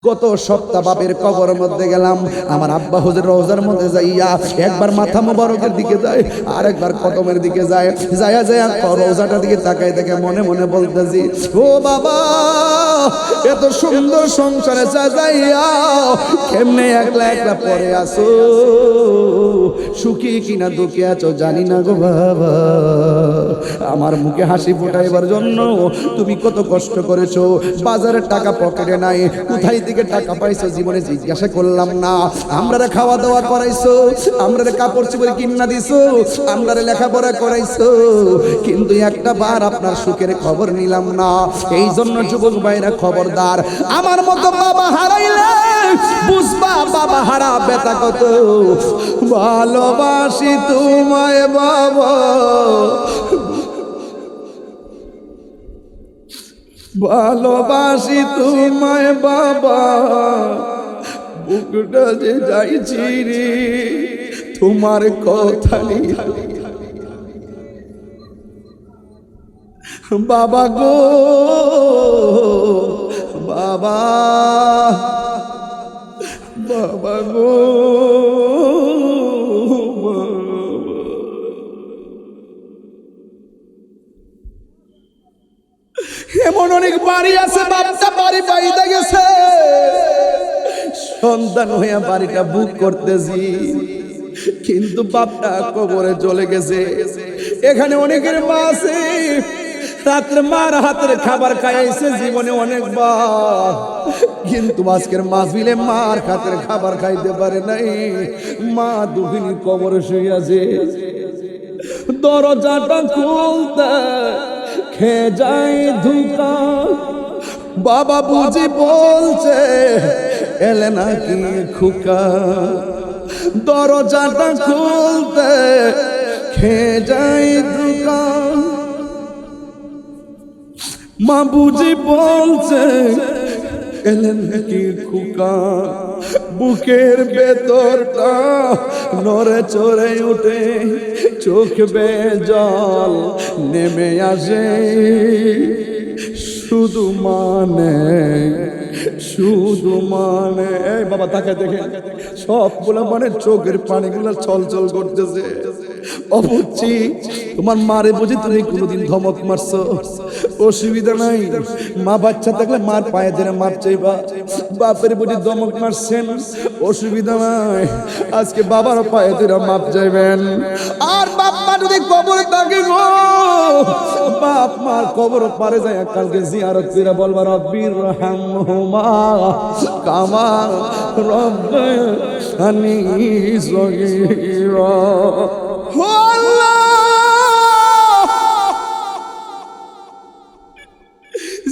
কত সপ্তাহ বাপের কবর মধ্যে গেলাম, আমার আব্বা হুজুর রওজার মধ্যে যাইয়া একবার মাথা মোবারকের দিকে যায়, আর একবার কদমের দিকে যায়, যায়া যায়া রওজাটার দিকে তাকায় দেখে মনে মনে বলতেছি, ও বাবা এত সুন্দর সংসারে যাইয়া কেমনে একলা একলা পড়ে আসো, সুখী কিনা দুঃখে আছো জানি না গো বাবা। আমার মুখে হাসি ফোটাইবার জন্য তুমি কত কষ্ট করেছো, বাজারের টাকা পকেটে নাই, কোথায় থেকে টাকা পাইছো জীবনে জিজ্ঞাসা করলাম না। আমরারে খাওয়া দাওয়া করাইছো, আমরারে কাপড় চোপড় কিনা দিছো, আমরারে লেখাপড়া করাইছো, কিন্তু একটা বার আপনার সুখের খবর নিলাম না। এই জন্য যুবক ভাইরা খবরদার, আমার মতো বাবা হারাইলে বুঝবা বাবা হারা ব্যথা কত। ভালোবাসি তোমায় বাবা, ভালোবাসি তোমায় বাবা, বুকটা যে যাইছি রে তোমার কথা নিয়ে। বাবা গো বাবা, বাবা গো এমন অনেক বাড়ি আছে, বাচ্চা বাড়ি বাইরে গেছে, সন্তান হইয়া বাড়িটা বুক করতেছি, কিন্তু বাপটা কবরে চলে গেছে। এখানে অনেকের মা আছে, রাত্রে মার হাতের খাবার খাইছে জীবনে অনেকবার, কিন্তু আজকের মাহফিলে মার হাতের খাবার খাইতে পারে নাই। মা দুঃখিনী কবরে শুয়ে আছে, দরজাটা খুলতে খেয়ে যায় ধুকা, বাবা বুঝি বলছে এলে নাকি খুকা, দরজাটা খুলতে খেয়ে যায় ধুকা, মা বুঝি বলছে এলেন নাকি খুকা, বুকের ভেতরটা নড়ে চড়ে উঠে, চোখ বেয়ে জল নেমে আসে, শুধু মানে এই বাবা তাকে দেখে সবগুলো মানে চোখের পানিগুলো ছলছল করতেছে। অবুঝছি তোমার মারে বুঝি তুমি কোনোদিন ধমক মারছো, অসুবিধা নাই, মা বাচ্চা থাকলে মার পায়ে ধরে মার চাইবা, বাপের বুঝি ধমক মারছেন, অসুবিধা নাই, আজকে বাবার পায়ে ধরে মাপ চাইবেন। আর বাপ মা যদি কবরে থাকে গো, বাপ মার কবর পারে যায় কালকে জিয়ারত করে বলবা রব্বির রহমহুমা কামা রব্বায়ানি সগীরা।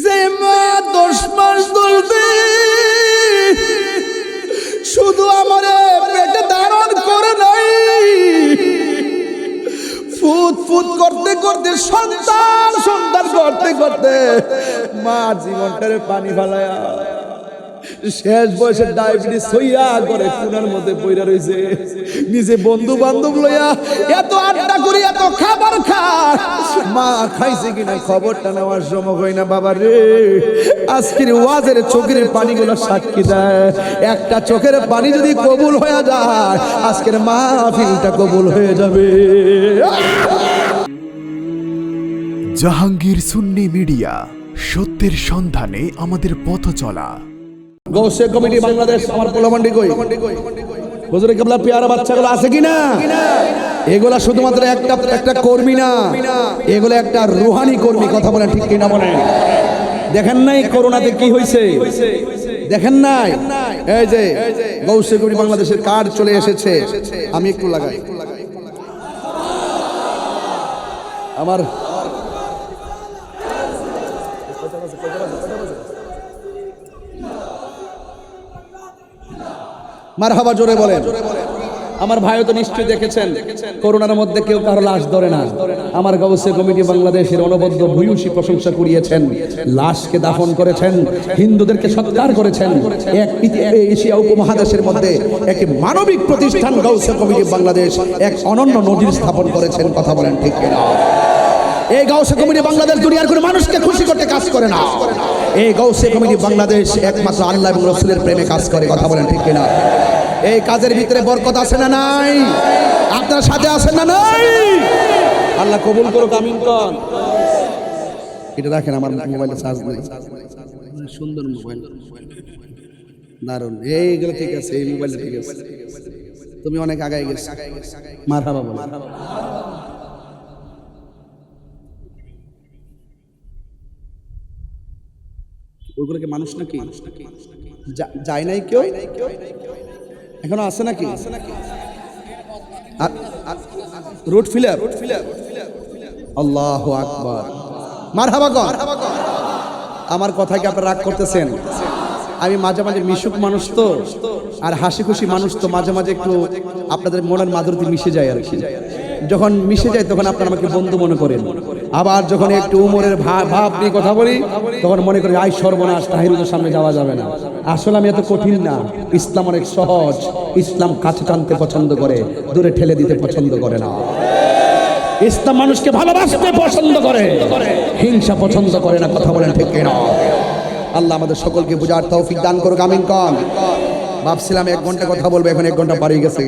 যে মা 10 মাস দুলবে শুধু আমারে পেটে ধারণ করে নাই, ফুট ফুট করতে করতে সন্তান সন্তান করতে করতে মা জীবনটারে পানি ফেলায়া শেষ বয়সে ডায়াবেটিস হইয়া করে কোনার মধ্যে পইরা রইছে, নিজে বন্ধু বান্ধব লইয়া এত আড্ডা করি এত খাবার খায়, মা খাইছে কিনা খবরটা নেওয়ার সময় হয় না। বাবা রে আজকের ওয়াজের চোখের পানিগুলো সাক্ষী দেয়, একটা চোখের পানি যদি কবুল হয়ে যায় আজকের মাহফিলটা কবুল হয়ে যাবে। জাহাঙ্গীর সুন্নি মিডিয়া, সত্যের সন্ধানে আমাদের পথ চলা। গৌসে কমিটি বাংলাদেশ, আমার পোলামান্ডি কই হুজুরে কেবলা পেয়ারা বাচ্চাগুলো আছে কিনা? এগুলা শুধুমাত্র একটা কর্মী না, এগুলো একটা রুহানি কর্মী, কথা বলেন ঠিক কিনা বলেন? দেখেন নাই করোনাতে কি হয়েছে, দেখেন নাই? এই যে গৌসে কমিটি বাংলাদেশের কার্ড চলে এসেছে, আমি একটু লাগাই আমার মারহাবা জোরে বলেন। আমার ভাইও তো নিশ্চয়ই দেখেছেন করোনার মধ্যে কেউ কারো লাশ ধরে না, আমার গৌসে কমিটি বাংলাদেশের অনবদ্য ভূয়সী প্রশংসা কুড়িয়েছেন, লাশকে দাফন করেছেন, হিন্দুদেরকে সৎকার করেছেন। এক এশিয়া উপমহাদেশের মধ্যে এক মানবিক প্রতিষ্ঠান গৌসে কমিটি বাংলাদেশ এক অনন্য নজির স্থাপন করেছেন, কথা বলেন ঠিক কিনা? এই গৌসে কমিটি বাংলাদেশ দুনিয়ার কোনো মানুষকে খুশি করতে কাজ করে না, এই গৌসে কমিটি বাংলাদেশ একমাত্র আল্লাহ এবং রসুলের প্রেমে কাজ করে, কথা বলেন ঠিক কিনা? এই কাজের ভিতরে বরকত আছে না নাই? আপনার সাথে আছেন না নাই? আল্লাহ কবুল করুক, আমিন কন। এটা রাখেন, আমার মোবাইলে চার্জ নেই। সুন্দর মোবাইল, দারুণ, এইগুলো ঠিক আছে, এই মোবাইলটা ঠিক আছে। তুমি অনেক আগায় গেছো, মারহাবা বলো। ওইগুলোকে মানুষ নাকি যায় নাই কেউ? এখনো আছে নাকি? রুট ফিলার, আল্লাহু আকবার, মারহাবা গো। আমার কথা কি আপনারা রাগ করতেছেন? আমি মাঝে মাঝে মিশুক মানুষ তো, আর হাসি খুশি মানুষ তো, মাঝে মাঝে একটু আপনাদের মনের মাধুরী মিশে যায় আর কি। যখন মিশে যায় তখন আপনারা আমাকে বন্ধু মনে করেন, আবার যখন একটু উমরের ভাব নিয়ে কথা বলি তখন মনে করি আই সর্বনাশ, তাহিরুদের সামনে যাওয়া যাবে না। আসলে আমি এত কঠিন না, ইসলাম অনেক সহজ। ইসলাম কাছে টানতে পছন্দ করে, দূরে ঠেলে দিতে পছন্দ করে না। ইসলাম মানুষকে ভালোবাসতে পছন্দ করে, হিংসা পছন্দ করে না, কথা বলেন ঠিক কিনা? আল্লাহ আমাদের সকলকে বুঝার তৌফিক দান করুক, আমিন কন। ভাবছিলাম 1 ঘন্টা কথা বলবো, এখন 1 ঘন্টা বাড়িয়ে গেছে,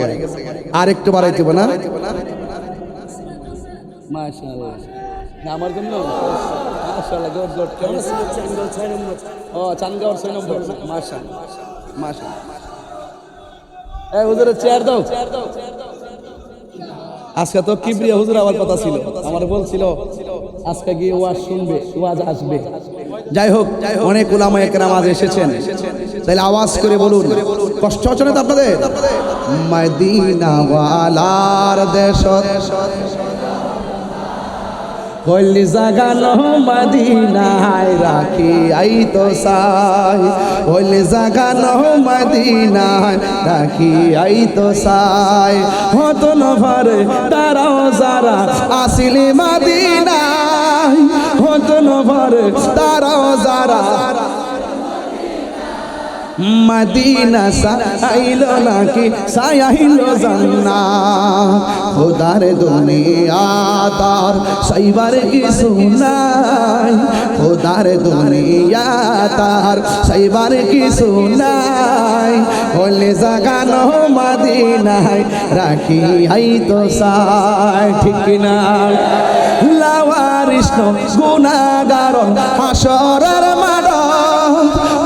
আর একটু বাড়াইতে হবে না? মাশাআল্লাহ, আমার জন্য মাশাআল্লাহ, গুড গুড। কেমন আছেন? চানগাঁও 6 নম্বর। ও, চানগাঁও 6 নম্বর, মাশাআল্লাহ মাশাআল্লাহ। এই হুজুর চেয়ার দাও। আজকে তো কিবরিয়া হুজুর আমার কথা ছিল, আমার বলছিল আজকে গিয়ে ওয়াজ শুনবে, ওয়াজ আসবে। যাই হোক, অনেক উলামায়ে কেরাম আজ এসেছেন, তাহলে আওয়াজ করে বলুন। কষ্ট হচ্ছে না তো আপনাদের? মদিনা ওয়ালার দেশ হইলি জাগানো মদিনায় রাখি আই তো সাই, হইলি জাগানো মদিনায় রাখি আই তো সাই। হতো নভরে তারাও যারা আসিলি মদিনায়, হতো নভরে তারাও যারা মদিনা সাইলো নাকি সাইলো জান্নাত। খোদার দুনিয়া তার সাইবার কিছু নাই, খোদার দুনিয়া তার সাইবার কিছু নাই। হলে জাগানো মদিনায় রাখি আই তো সাই, ঠিক না? লাওয়ারিষ্ণ গুনাহগারন হাসরের মাঠ,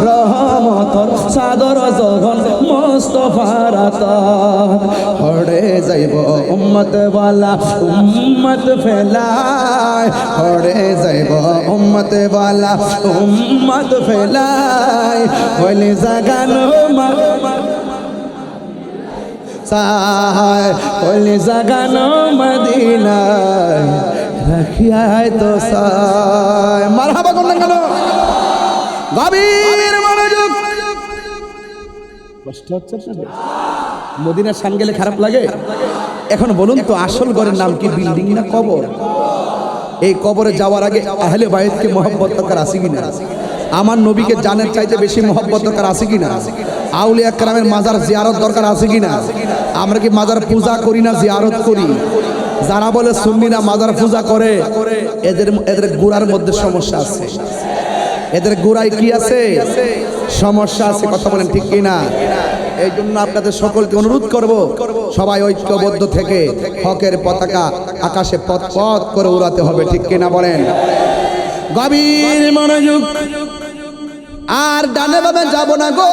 রহমতর সাদর যখন মুস্তাফার আতর। হড়ে যাইব উম্মত ওয়ালা উম্মত ফেলায়, হড়ে যাইব উম্মত ওয়ালা উম্মত ফেলায়। হইলে জাগানো সাই, হইলে জাগানো মদিনায় রাখিয়াই তো সাই। মারহাবা করলেন কেন? গভীর মনোযোগ। কষ্ট হচ্ছে আপনাদের? মদিনার শান গেলে খারাপ লাগে? এখন বলুন তো, আসল ঘরের নাম কি, বিল্ডিং না কবর? এই কবরে যাওয়ার আগে আহলে বাইতকে মহব্বত দরকার আছে কিনা? আমার নবীকে জানের চাইতে বেশি মহব্বত দরকার আছে কিনা? আউলিয়া কেরামের মাজার জিয়ারত দরকার আছে কিনা? আমরা কি মাজার পূজা করি না, জিয়ারত করি? যারা বলে সুন্নিরা মাজার পূজা করে, এদের গোড়ার মধ্যে সমস্যা আছে, এদের গোড়ায় কি আছে? সমস্যা আছে, কথা বলেন ঠিক কিনা? এই জন্য আপনাদের সকলকে অনুরোধ করব, সবাই ঐক্যবদ্ধ থেকে হকের পতাকা আকাশে পথ পথ করে উড়াতে হবে, ঠিক কিনা বলেন? গভীর মনোযোগ। আর ডানে বামে যাব না গো,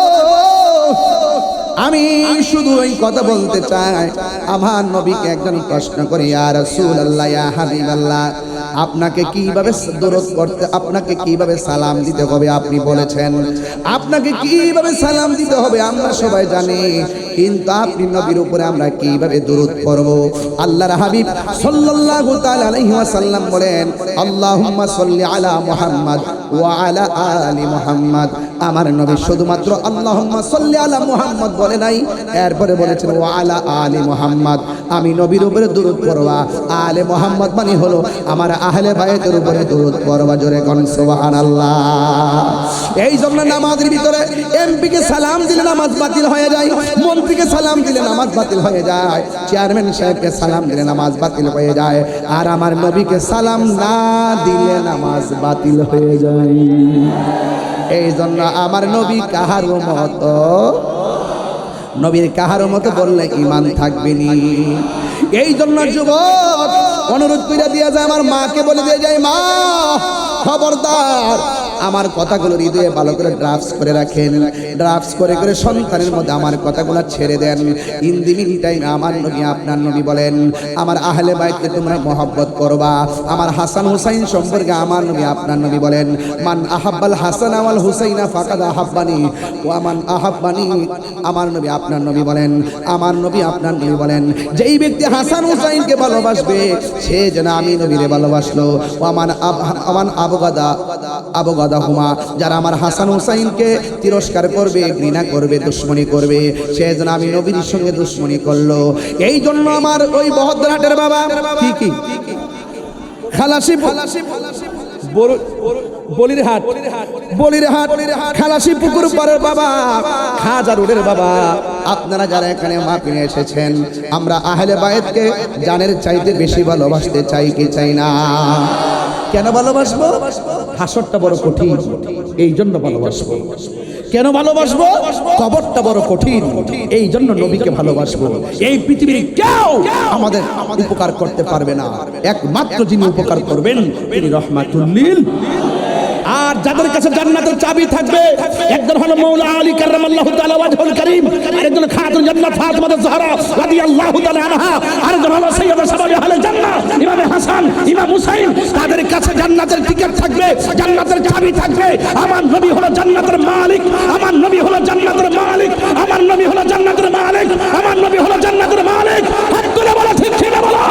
আমি শুধু এই কথা বলতে চাই। আমার নবীকে একজন প্রশ্ন করে, ইয়া রাসূলুল্লাহ, ইয়া হাবিবাল্লাহ, আপনাকে কিভাবে দরুদ পড়তে, আপনাকে কিভাবে সালাম দিতে হবে আপনি বলেছেন। আপনাকে কিভাবে সালাম দিতে হবে আমরা সবাই জানি, কিন্তু আপনি নবীর উপরে আমরা কিভাবে দরুদ পড়ব? আল্লাহর হাবিব সাল্লাল্লাহু তাআলা আলাইহি ওয়াসাল্লাম বলেন, আল্লাহুম্মা সাল্লি আলা মুহাম্মাদ ওয়া আলা আলি মুহাম্মাদ। আমার নবী শুধুমাত্র আল্লাহুম্মা সাল্লি আলা মুহাম্মাদ বলে নাই, এরপরে বলেছেন ওয়া আলা আলি মুহাম্মাদ। আমি নবীর উপরে দরুদ পড়বা, আলে মুহাম্মাদ মানে হলো আমার আহলে বাইতের উপরে দরুদ পড়বা। জোরে কোন সুবহানাল্লাহ। এই জন্য নামাজের ভিতরে এমপি কে সালাম দিলে নামাজ বাতিল হয়ে যায়, মন্ত্রীকে সালাম দিলে নামাজ বাতিল হয়ে যায়, চেয়ারম্যান সাহেবকে সালাম দিলে নামাজ বাতিল হয়ে যায়, আর আমার নবীকে সালাম না দিলে নামাজ বাতিল হয়ে যায়। এই জন্য আমার নবী কাহারও মতো, নবীর কাহারও মতো বললে ঈমান থাকবে নি। এই জন্য যুবক অনুরোধ করে দিয়া যায়, আমার মাকে বলে দিয়ে যায়, মা খবরদার আমার কথাগুলো হৃদয়ে ভালো করে ড্রাফটস করে রাখেন, ড্রাফটস করে করে সন্তানের মধ্যে আমার কথাগুলো ছেড়ে দেন। ইন দি মিন টাইম আমার নবী আপনার নবী বলেন, আমার আহলে বাইতকে তোমরা মহব্বত করবা। আমার হাসান হুসাইন সম্পর্কে আমার নবী আপনার নবী বলেন, মান আহাব্বাল হাসান ওয়াল হুসাইনা ফাকাদ আহাব্বানি ওয়া মান আহাব্বানি। আমার নবী আপনার নবী বলেন, আমার নবী আপনার নবী বলেন, যেই ব্যক্তি হাসান হুসাইনকে ভালোবাসবে সে যেন আমি নবীরে ভালোবাসলো। আমান আবগাদা হুমা, যারা আমার হাসান হুসাইনকে তিরস্কার করবে, ঘৃণা করবে, দুশ্মনী করবে, সে যেন আমি নবীর সঙ্গে দুশ্মনী করলো। এই জন্য আমার ওই বহদ্রহাটের বাবা কি খালাসি বলিরহাট খালাসি পুকুর পাড়ের বাবা, খাজা রোডের বাবা, আপনারা যারা এখানে মাহফিলে এসেছেন, আমরা আহলে বায়েতকে জানের চাইতে বেশি ভালোবাসতে চাই কি চাই না? কেন ভালোবাসবো? হাসরটা বড় কঠিন, এই জন্য ভালোবাসবো। কেন ভালোবাসবো? কবরটা বড় কঠিন, এই জন্য নবীকে ভালোবাসবো। এই পৃথিবীর কেউ আমাদের উপকার করতে পারবে না, একমাত্র যিনি উপকার করবেন তিনি রাহমাতুল লিল। আর যাদের কাছে জান্নাতের চাবি থাকবে, একজন হলো মাওলা আলী কাররামাল্লাহু তাআলা ওয়াজহুল কারীম, আরেকজন খাতুন জান্নাত ফাতিমা যাহরা রাদিয়াল্লাহু তাআলা আনহা, আরেকজন হলো সাইয়্যিদা শাবাবি আহলে জান্নাহ ইমাম হাসান ইমাম হুসাইন। তাদের কাছে জান্নাতের টিকিট থাকবে, জান্নাতের চাবি থাকবে। আমার নবী হলো জান্নাতের মালিক, আমার নবী হলো জান্নাতের মালিক, আমার নবী হলো জান্নাতের মালিক, আমার নবী হলো জান্নাতের মালিক। হাত তুলে বলো ঠিক ঠিক বলো,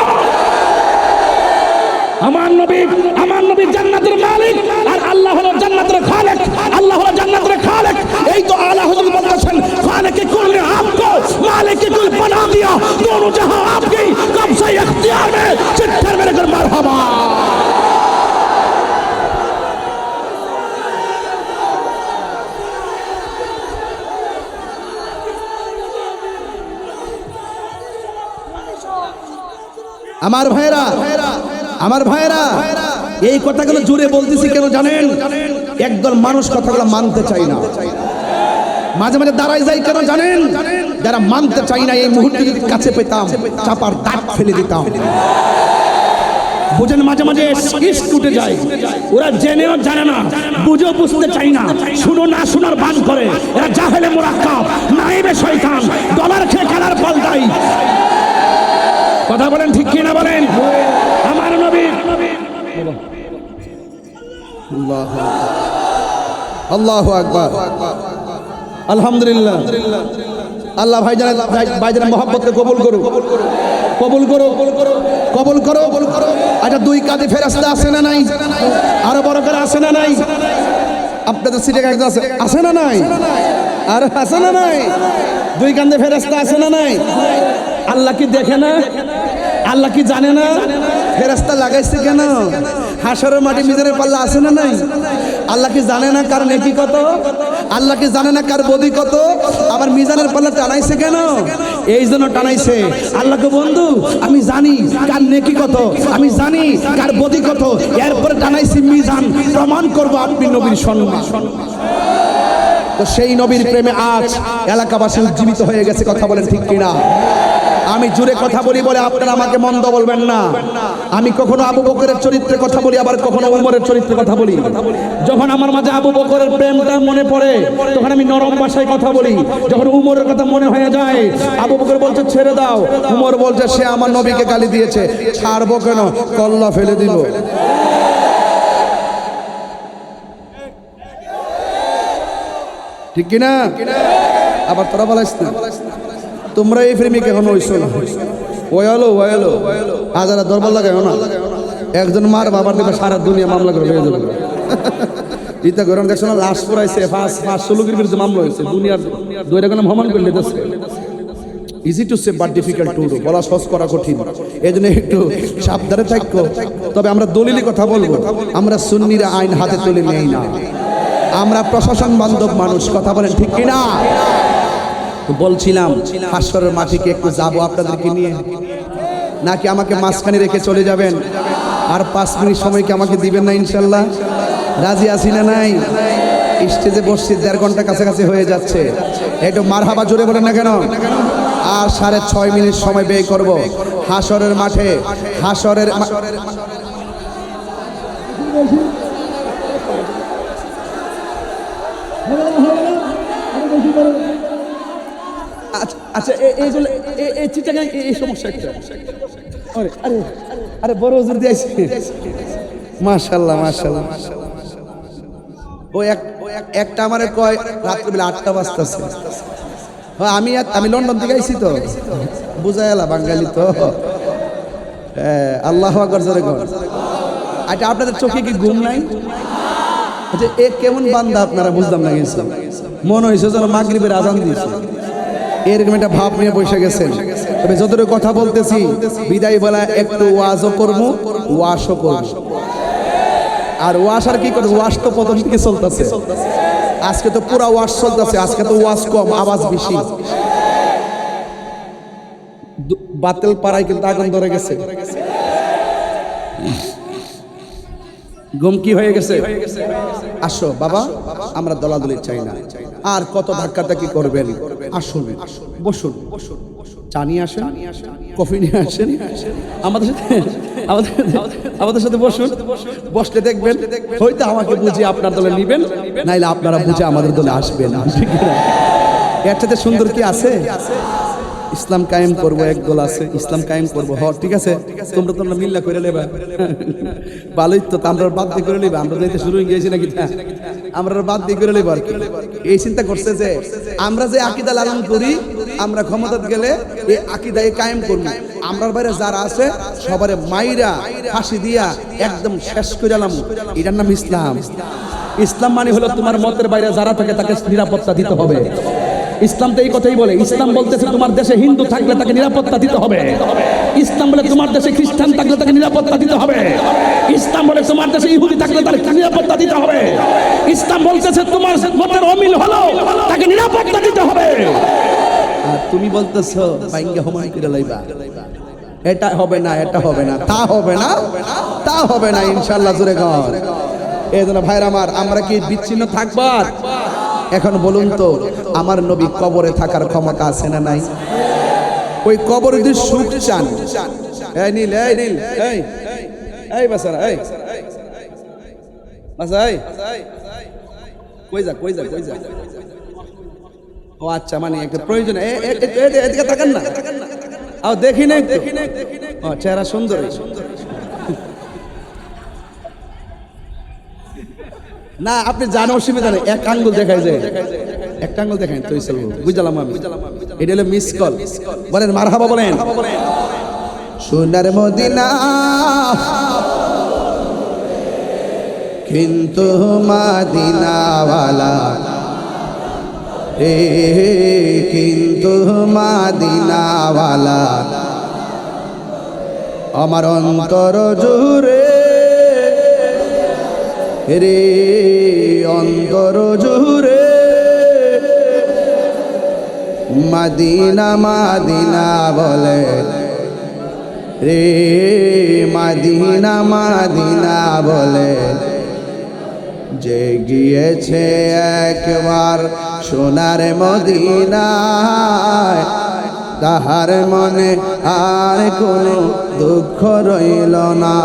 আমার নবী জান্নাতের মালিক, আর আল্লাহ হলো জান্নাতের খালেক, আল্লাহ হলো জান্নাতের খালেক। এই তো আলা হুজুর বলতেছেন, খালেক কুল ने आपको मालिक कुल बना दिया, दोनों जहां आपकी कब्ज़ा इख्तियार में। चिट्ठर मेरे घर मरहबा। আমার ভাইরা এই কথাগুলো জোরে বলতেছি কেন জানেন? একদল মানুষ কথাগুলো মানতে চাই না, মাঝে মাঝে দাঁড়াই যায় কেন জানেন? যারা মানতে চাই না, এই মুহূর্তে যদি কাছে পেতাম চাপার দাঁত ফেলে দিতাম। বুঝেন, মাঝে মাঝে ইশক উঠে যায়, ওরা জেনেও জানে না, বুঝেও বুঝতে চাই না, শুনো না শোনার বান করে। এরা জাহেলে মুরাক্কাব, নাইবে শয়তান, ডলার খেয়ে খেলার পাল্টাই। কথা বলেন ঠিক কি না বলেন? আমার নবী আল্লাহু আকবার, আলহামদুলিল্লাহ। আল্লাহ ভাইজানের মহব্বতকে কবুল করো, কবুল করো, কবুল করো। আচ্ছা, দুই কাঁধে ফেরেশতা আছে না নাই? আরো বড় করে আছে না নাই? আপনাদের সিটে একজন আছে না নাই? আর আছে না নাই? দুই কাঁধে ফেরেশতা আছে না নাই? আল্লাহ কি দেখে না? আল্লাহ কি জানে না? ফেরেশতা লাগাইছে কেন? হাসরের মাটি মিজানের পাল্লা আছে না নাই? আল্লাহ কি জানে না কার নেকি কত? আল্লাহ কি জানে না কার বদি কত? আবার মিজানের পাল্লা টানাইছে কেন? এই জন্য টানাইছে, আল্লাহকে বন্ধু আমি জানি কার নেকি কত, আমি জানি কার বদি কত, এরপরে টানাইছি মিজান, প্রমাণ করব আপনি নবীর সম্মান। তো সেই নবীর প্রেমে আজ এলাকাবাসী উজ্জীবিত হয়ে গেছে। কথা বলেন ঠিক কিনা? আমি জুড়ে কথা বলি বলে আপনারা আমাকে মন্দ বলবেন না। আমি কখনো আবু বকরের চরিত্রে কথা বলি, আবার কখনো উমরের চরিত্রে কথা বলি। যখন আমার মাঝে আবু বকরের প্রেমটা মনে পড়ে তখন আমি নরম ভাষায় কথা বলি। যখন উমরের কথা মনে হয়ে যায়, আবু বকর বলছে ছেড়ে দাও, উমর বলছে সে আমার নবীকে গালি দিয়েছে, ছাড়বো কেন, কল্লা ফেলে দিব। ঠিক কিনা? আবার তোরা বলাইস না, তোমরা এই প্রেমিক এখন হইছো না, ওয়ালো হাজারা দরবার লাগাও না। একজন মার বাবার দিকে সারা দুনিয়া মামলা করে হয়ে যাবে। ইতা গরম দেখছো না, লাশ পড়াইছে, 5 লোকের বিরুদ্ধে মামলা হয়েছে। দুনিয়ার দুইটা কোনো ভ্রমণ করলে দিচ্ছে। Easy to say but difficult to do, বলা সহজ করা কঠিন, এই জন্য একটু সাবধানে থাকো। তবে আমরা দলিলি কথা বলবো, আমরা সুন্নিরা আইন হাতে তুলে নেই না, আমরা প্রশাসন বান্ধব মানুষ। কথা বলেন ঠিক কিনা? বলছিলাম হাসরের মাটিকে একটু যাবো আপনাদেরকে নিয়ে, নাকি আমাকে মাঝখানে রেখে চলে যাবেন? আর 5 মিনিট সময় কি আমাকে দিবেন না? ইনশাল্লাহ রাজি আছি না নাই? স্টেজে বসছি 1.5 ঘন্টা কাছাকাছি হয়ে যাচ্ছে, একটু মারহাবা জোরে বলেন না কেন? আর 6.5 মিনিট সময় ব্যয় করব হাসরের মাঠে। আচ্ছা এইগুলো এই চিটাগাং এই সমস্যা একটা। আরে আরে আরে বড় হুজুর দিয়েছে, মাশাআল্লাহ মাশাআল্লাহ। ও একটা আমারে কয় রাত্রিবেলা 8টা বাজতেছে। আমি লন্ডন থেকে আইছি তো, বুঝাই এলা বাঙালি তো। আল্লাহু আকবার জোরে কর। আচ্ছা আপনাদের চোখে কি ঘুম নাই? আচ্ছা এ কেমন বান্দা আপনারা বুঝলাম না কিছু, মনে হয়েছে যেন মাগরিবের আজান দিয়েছে, এরকম একটা ভাব নিয়ে বসে গেছেন। তবে যতটুকু কথা বলতেছি বিদায় বেলা একটু ওয়াজও করবো, ওয়াশও করবো। আর ওয়াশ আর কি করবো, ওয়াশ তো প্রথম থেকে চলতেছে, আজকে তো পুরা ওয়াশ চলতেছে। আজকে তো ওয়াশ কম, আওয়াজ বেশি। বাতিল পাড়ায় কিন্তু আগুন ধরে গেছে। ঘুম কি হয়ে গেছে? আসো বাবা, আমরা দলাদলি চাই না। আর কত ধাক্কাধাক্কি করবেন? আসুন বসুন, চা নিয়ে আসেন, কফি নিয়ে আসেন, আমাদের সাথে বসুন। বসলে দেখবেন হয়তো আমাকে বুঝে আপনার দলে নিবেন, নাইলে আপনারা বুঝে আমাদের দলে আসবেন। এর সাথে সুন্দর কি আছে? ইসলাম কায়েম করবো, এক দল আছে ইসলাম কায়েম করবো। ঠিক আছে, তোমরা মিল্লা করে নেবা, ভালোই তো। আমরা বাদ দিয়ে করে নেবা, আমরা যাইতে শুরু হয়ে গিয়েছি নাকি? আমরা বাদ দিয়ে করে নেবো আর কি। এই চিন্তা করছে যে আমরা যে আকীদা লালন করি, আমরা ক্ষমতা গেলে এই আকীদায় কায়েম করবো। আমরার বাইরে যারা আছে সবারে মাইরা ফাঁসি দিয়া একদম শেষ করে এলাম। এটার নাম ইসলাম। ইসলাম মানে হলো তোমার মতের বাইরে যারা থাকে তাকে নিরাপত্তা দিতে হবে। ইসলাম তো এই কথাই বলে। ইসলাম বলতেছে তোমার দেশে হিন্দু থাকলে তাকে নিরাপত্তা দিতে হবে। ইসলাম বলে তোমার দেশে খ্রিস্টান থাকলে তাকে নিরাপত্তা দিতে হবে। ইসলাম বলে তোমার দেশে ইহুদি থাকলে তাকে নিরাপত্তা দিতে হবে। ইসলাম বলতেছে তোমার মতের অমিল হলো তাকে নিরাপত্তা দিতে হবে। আর তুমি বলতেছো বাইঙ্গা হুমায়ুন করে লইবা, এটা হবে না, এটা হবে না, তা হবে না, তা হবে না ইনশাআল্লাহ। জোরে কর। এই জন্য ভাইরা আমার, আমরা কি বিচ্ছিন্ন থাকবার? এখন বলুন তো, আমার নবী কবরে থাকার ক্ষমতা আছে না নাই? ওই কবরে যদি সুখ চান, এই নীল, এই নীল, এই বাসারা, এই বাসা, এই কই যা, কই যা, কই যা? ও আচ্ছা, মানে একটা প্রয়োজন। এদিকে তাকান না, আও দেখি না, ও চেহারা সুন্দর। না আপনি জানো, অসুবিধা নেই, এক আঙ্গুল দেখাই যায়, একটা আঙ্গুল দেখাই তো বুঝলাম আমি। এটা হলো মিস কল। বলেন মারহাবা, বলেন সোনার মদিনা কিন্তু মাদিনাওয়ালা রে, কিন্তু মাদিনাওয়ালা আমার অন্তর জুড়ে রে, অন্তর জুড়ে মদিনা মদিনা বলে রে, মদিনা মদিনা বলে। যে গিয়েছে একবার সোনার মদিনায়, তাহার মনে আর কোনো দুঃখ রইল না।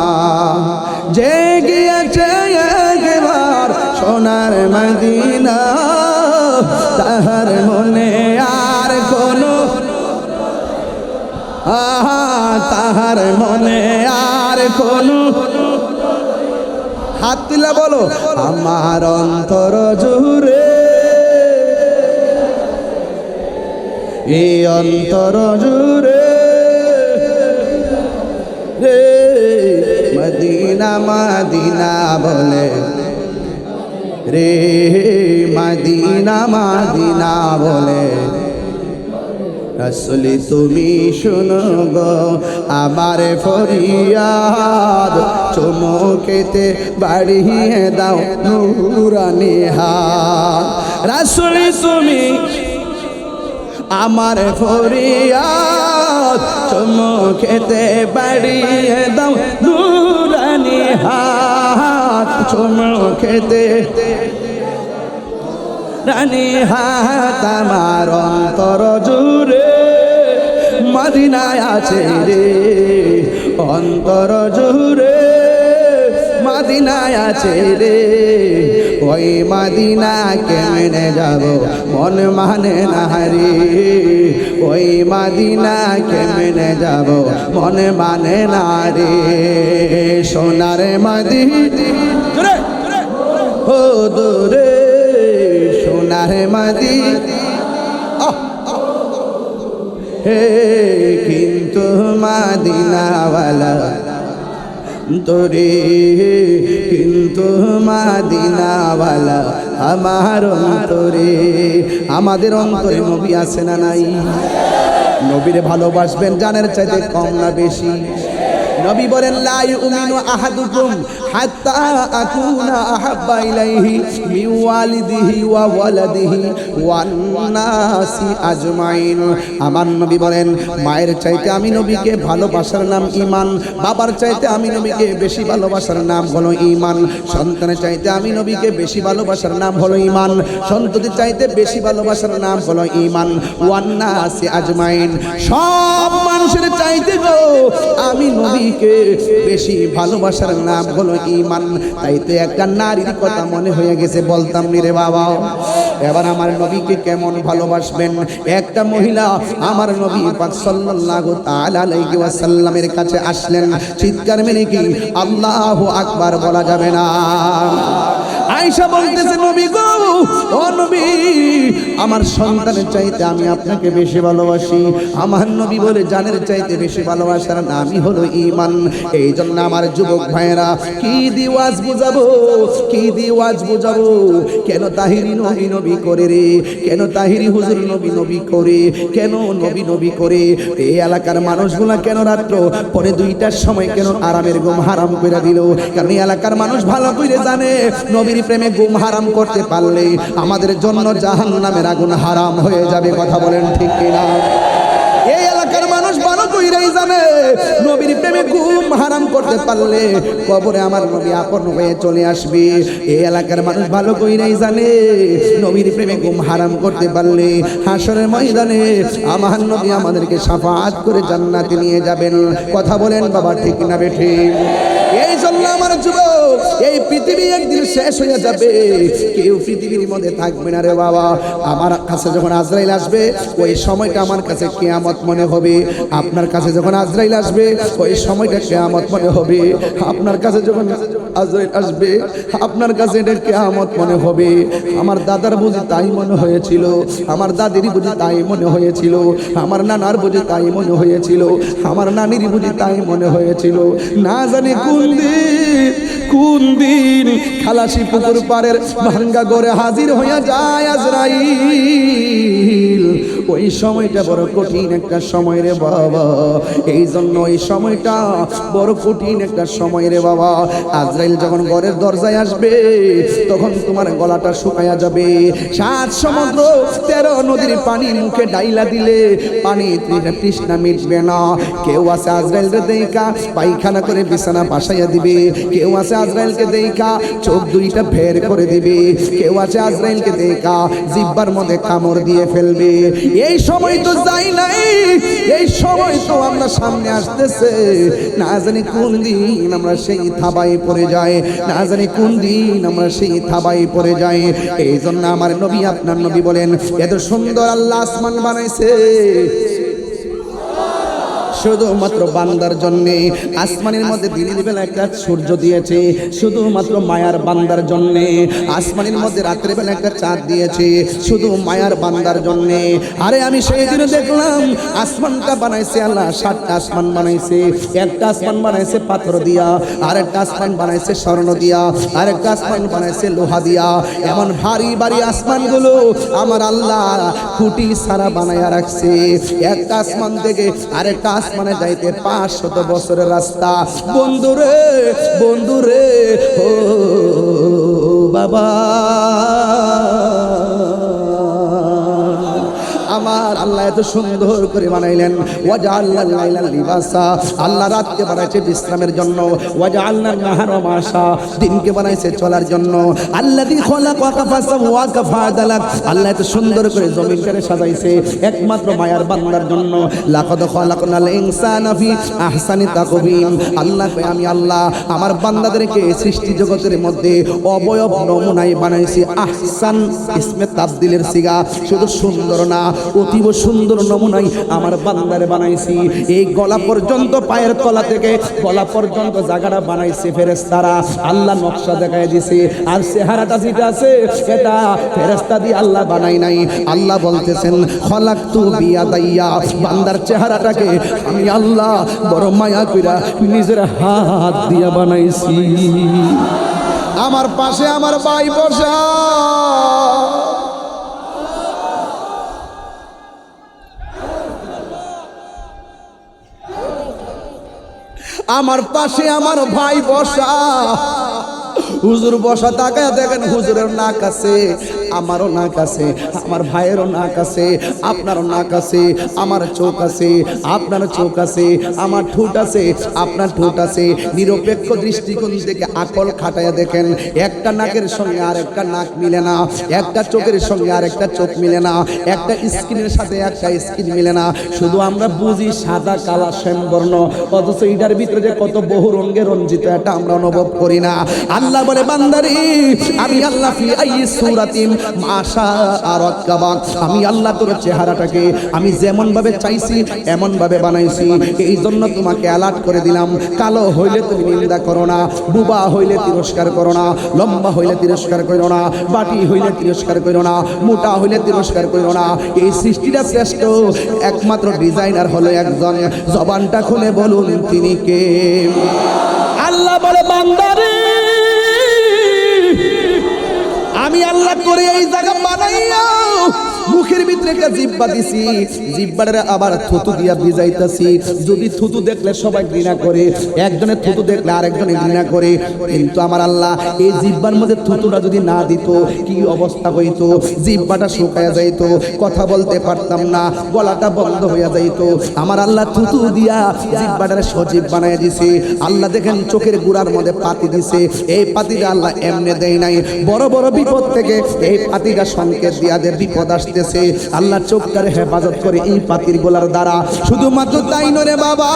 যে গিয়েছে একবার সোনার মদিনা, তাহার মনে আর কোনো, তাহার মনে আর কোনো। হাত তুলে বলো, আমার অন্তর জুড়ে, এই অন্তর জুড়ে রে, মদিনা মদিনা বলে রে, মদিনা মদিনা বলে। রাসূল তুমি শুনো গো আমার ফরিয়াদ, চুমুকেতে বাড়িয়ে দাও নূরানি হাত। রাসূল তুমি আমার ফরিয়াদ, চুমুকেতে বাড়িয়ে দাও নূরানি হাত, চুমুকেতে রানী হাত আমার অন্তর জুড়ে মদিনায় আছে রে, অন্তর জুড়ে মদিনায় আছে রে। ওই মদিনা কেমনে যাব মন মানে না রে, ওই মদিনা কেমনে যাব মন মানে না রে। সোনার মদিনা ও দূরে, সোনার মদিনা হে কিন্তু মদিনাওয়ালা তোরে, কিন্তু মদিনাওয়ালা আমার অন্তরে। আমাদের অন্তরে নবী আছে না নাই? নবীরে ভালোবাসবেন জানের চাইতে কম না বেশি? নবী বলেন লা ইউমিনু আহাদুকুম হাত্তা আকুনা আহাব্বা ইলাইহি মিন ওয়ালিদিহি ওয়া ওয়ালাদিহি ওয়ান নাসি আজমাইন। আমার নবী বলেন মায়ের চাইতে আমি নবীকে ভালোবাসার নাম ঈমান, বাবার চাইতে আমি নবীকে বেশি ভালোবাসার নাম হলো ঈমান, সন্তানের চাইতে আমি নবীকে বেশি ভালোবাসার নাম হলো ঈমান, সন্ততির চাইতে বেশি ভালোবাসার নাম হলো ঈমান। ওয়ান নাসি আজমাইন, সব মানুষের চাইতে গো আমি নবী বেশি ভালোবাসার নাম হলো ঈমান। তাই তো একটা নারীর কথা মনে হয়ে গেছে, বলতাম নি রে বাবা। এবার আমার নবীকে কেমন ভালোবাসবেন? একটা মহিলা আমার নবী পাক সাল্লাল্লাহু তাআলা আলাইহি ওয়াসাল্লামের কাছে আসলেন, চিৎকার মেরে কি আল্লাহু আকবার বলা যাবে না? আয়েশা বলতেছে নবী গো, ও নবী আমার সন্তানের চাইতে আমি আপনাকে বেশি ভালোবাসি। আমার নবী বলে জানের চাইতে বেশি ভালোবাসার নামই হলো ঈমান। এই জন্য আমার যুবক ভাইয়েরা কি দিওয়াজ বুঝাবো, কি দিওয়াজ বুঝাবো? কেন তাহিরি নবী নবী করে রে, কেন তাহিরি হুজুর নবী নবী করে, কেন নবী নবী করে? এই এলাকার মানুষগুলা কেন রাত্র পরে 2টার সময় কেন আরামের ঘুম হারাম করে দিল? কারণ এই এলাকার মানুষ ভালো করে জানে নবীর প্রেমে ঘুম হারাম করতে পারলে আমাদের জন্য জাহান্নামের আগুন হারাম হয়ে যাবে। কথা বলেন ঠিক কিনা? এই এলাকার মানুষ ভালো কইরাই জানে নবীর প্রেমে ঘুম হারাম করতে পারলে কবরে আমার নবী আপন হয়ে চলে আসবে। এই এলাকার মানুষ ভালো কইরাই জানে নবীর প্রেমে ঘুম হারাম করতে পারলে হাসরের ময়দানে আমার নবী আমাদেরকে শাফাআত করে জান্নাতে নিয়ে যাবেন। কথা বলেন বাবা ঠিক না বেঠিক? এই জন্য আমার যুবক, এই পৃথিবী একদিন শেষ হয়ে যাবে, কেউ পৃথিবীর মধ্যে থাকবে না রে বাবা। আমার কাছে যখন আজরাইল আসবে ওই সময়টা আমার কাছে কিয়ামত মনে হবে। আপনার কাছে যখন আজরাইল আসবে ওই সময়টা কিয়ামত মনে হবে। আপনার কাছে যখন আজরাইল আসবে আপনার কাছে এটা কিয়ামত মনে হবে। আমার দাদার বুঝি তাই মনে হয়েছিল, আমার দাদির বুঝি তাই মনে হয়েছিল, আমার নানার বুঝি তাই মনে হয়েছিল, আমার নানির বুঝি তাই মনে হয়েছিল। না জানি কোন দিন খালাসি পুকুর পাড়ের ভাঙ্গা ঘরে হাজির হইয়া যায় আজরাইল। ওই সময়টা বড় কঠিন একটা সময় রে বাবা। এই জন্য এই সময়টা বড় কঠিন একটা সময় রে বাবা। আজরাইল যখন ঘরের দরজায় আসবে তখন তোমার গলাটা শুকায়া যাবে। 7 সমুদ্র 13 নদীর পানি মুখে ডাইলা দিলে পানি তৃষ্ণা মিটবে না। কেউ আছে আজরাইলকে দেখা পায়খানা করে বিছানা বাসাইয়া দিবে, কেউ আছে আজরাইলকে দেখা চোখ 2টা বের করে দিবে, কেউ আছে আজরাইলকে দেখা জিহ্বার মধ্যে কামড় দিয়ে ফেলবে। এই সময় তো যাই নাই, এই সময় তো আমরা সামনে আসতেছে। না জানি কোন দিন আমরা সেই থাবায় পড়ে যাই, না জানি কোন দিন আমরা সেই থাবায় পড়ে যাই। এই জন্য আমার নবী আপনার নবী বলেন এত সুন্দর আল্লাহ আসমান বানাইছে শুধুমাত্র বান্দার জন্যে। আসমানের মধ্যে দিনের বেলা একটা সূর্য দিয়েছে শুধুমাত্র মায়ার বান্দার জন্যে। আসমানের মধ্যে রাত্রে বেলা একটা চাঁদ দিয়েছে শুধু মায়ার বান্দার জন্যে। আরে আমি সেই দিনে দেখলাম আসমানটা বানাইছে আল্লাহ 7টা আসমান বানাইছে। একটা আসমান বানাইছে পাথর দিয়া, আরেকটা আসমান বানাইছে স্বর্ণ দিয়া, আরেকটা আসমান বানাইছে লোহা দিয়া। এমন ভারী ভারী আসমানগুলো আমার আল্লাহ খুঁটি ছাড়া বানাইয়া রাখছে। একটা আসমান থেকে আরেকটা মানে যাইতে 500 বছরের রাস্তা। বন্ধুরে বন্ধুরে ও বাবা আমার আল্লাহ এত সুন্দর করে বানাইলেন ওয়াজআলনা লাইলা লিবাসা আল্লাহ রাতকে বানাইছে বিশ্রামের জন্য ওয়াজআলনা নাহারা মাশা দিনকে বানাইছে চলার জন্য আল্লাযী খলাকাকা ফাসাওয়াকা ফাআদালাক আল্লাহ এত সুন্দর করে জমিনটারে সাজাইছে একমাত্র মায়ার বান্দার জন্য লাকাদ খলাকনাল ইনসানা ফি আহসানি তাকবীম আল্লাহ কয় আমি আল্লাহ আমার বান্দাদেরকে সৃষ্টি জগতের মধ্যে অবয়ব নমুনায় বানাইছি আহসান ইসমে তাবদীলের সিগা শুধু সুন্দর না অতীব সুন্দর নমুনায় আমার বান্দারে বানাইছি এই গলা পর্যন্ত পায়ের তলা থেকে গলা পর্যন্ত জায়গাটা বানাইছে ফেরেশতারা আল্লাহ নকশা দেখায় দিয়েছে আর চেহারাটা যেটা আছে এটা ফেরেশতা দিয়ে আল্লাহ বানাই নাই আল্লাহ বলতেছেন খলাকতু বিয়াদাইয়া বান্দার চেহারাটাকে আমি আল্লাহ বড় মায়া কইরা নিজের হাত দিয়া বানাইছি আমার পাশে আমার ভাই বসা আমার পাশে আমার ভাই বসা হুজুর বসা তাকায় দেখেন হুজুরের নাক আছে আমারও নাক আছে আমার ভাইয়েরও নাক আছে আপনারও নাক আছে আমার চোখ আছে আপনার চোখ আছে আমার ঠোঁট আছে আপনার ঠোঁট আছে নিরপেক্ষ দৃষ্টিকোণ থেকে আকল খাটায়া দেখেন একটা নাকের সঙ্গে আর একটা নাক মিলে না একটা চোখের সঙ্গে আর একটা চোখ মিলে না একটা স্কিনের সাথে একটা স্কিন মিলে না শুধু আমরা বুঝি সাদা কালা শ্যামবর্ণ অথচ এটার ভিতরে যে কত বহু রঙে রঞ্জিত এটা আমরা অনুভব করি না আল্লাহ বলে বান্দারে আমি আল্লাহ ফি আই সূরাতিন মাশা আরাকাবা আমি আল্লাহ তোর চেহারাটাকে আমি যেমন ভাবে চাইছি এমন ভাবে বানাইছি এই জন্য তোমাকে অ্যালার্ট করে দিলাম কালো হইলে তুমি নিন্দা করো না বুবা হইলে তিরস্কার করো না লম্বা হইলে তিরস্কার করো না বাটি হইলে তিরস্কার করো না মোটা হইলে তিরস্কার করো না এই সৃষ্টিটা শ্রেষ্ঠ একমাত্র ডিজাইনার হলো একজন জবানটা খুলে বলুন তিনি কে আল্লাহ বলে বান্দারে আমি আল্লাহ করে এই জায়গা বানাইয়া মুখের ভিতরে একটা জিহ্বা দিছি জিহ্বাটারে আবার থুতু দিয়া ভিজাইতাছি যদি থুতু দেখলে সবাই ঘৃণা করে একজনের থুতু দেখলে আরেকজনে ঘৃণা করে কিন্তু আমার আল্লাহ এই জিহ্বার মধ্যে থুতুটা যদি না দিত কি অবস্থা হইতো জিহ্বাটা শুকায়া যাইতো কথা বলতে পারতাম না গলাটা বন্ধ হইয়া যাইতো আমার আল্লাহ থুতু দিয়া জিহ্বাটারে সজীব বানায় দিছে আল্লাহ দেখেন চোখের গুড়ার মধ্যে পাতি দিছে এই পাতিটা আল্লাহ এমনে দেয় নাই বড় বড় বিপদ থেকে এই পাতিটা সংকেত দিয়া দে বিপদ আসতেছে আল্লাহ চোখটারে হেফাজত করে এই পাতির গোলার দ্বারা শুধুমাত্র তাই নয় বাবা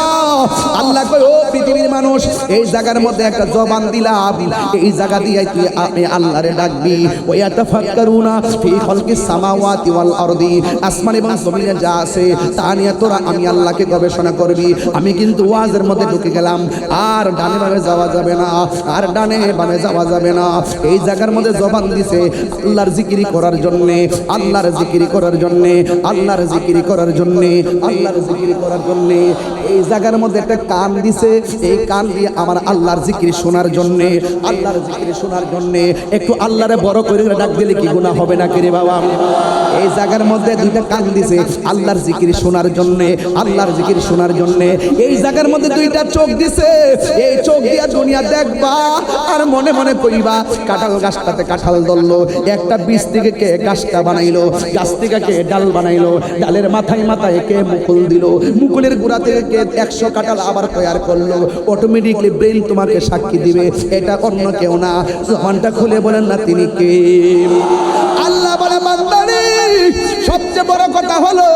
আল্লাহ কয় ও পৃথিবীর মানুষ এই জায়গার মধ্যে একটা জবান দিলাম এই জায়গা দিয়ে তুই আপনি আল্লাহরে ডাকবি ওয়া তাফাক্কারুনা ফি খালকিস সামাওয়াতি ওয়াল আরদি আসমান এবং জমিনে যা আছে তা নিয়ে তোরা আমি আল্লাহকে গবেষণা করবি আমি কিন্তু ওয়াজের মধ্যে ঢুকে গেলাম আর ডানে বামে যাওয়া যাবে না আর ডানে বামে যাওয়া যাবে না এই জায়গার মধ্যে জবান দিছে আল্লাহর জিকির করার জন্য আল্লাহর জিকির করার জন্য আল্লাহর জিকির করার জন্য আল্লাহর জিকির করার জন্য এই জায়গার মধ্যে একটা কান দিছে এই কান দিয়ে আমার আল্লাহর জিকির শোনার জন্য আল্লাহর জিকির শোনার জন্য একটু আল্লাহরে বড় করে ডাক দিলে কি গুনাহ হবে না কে রে বাবা এই জায়গার মধ্যে দুইটা কান দিছে আল্লাহর জিকির শোনার জন্য আল্লাহর জিকির শোনার জন্য এই জায়গার মধ্যে দুইটা চোখ দিছে এই চোখ দিয়া দুনিয়া দেখবা আর মনে মনে কইবা কাঁঠাল গাছটাতে কাঁঠাল ধরলো একটা বীজ থেকে কে গাছটা বানাইলো গাছ থেকে কে ডাল বানাইলো ডালের মাথায় মাথায় কে মুকুল দিল মুকুলের গোড়া থেকে কে 100 কাঁঠাল আবার তৈরি করলো অটোমেটিকলি ব্রেন তোমাকে সাক্ষী দিবে এটা অন্য কেউ না জবানটা খুলে বলেন না তিনি কে আল্লাহ বলে বান্দারে সবচেয়ে বড় কথা হলো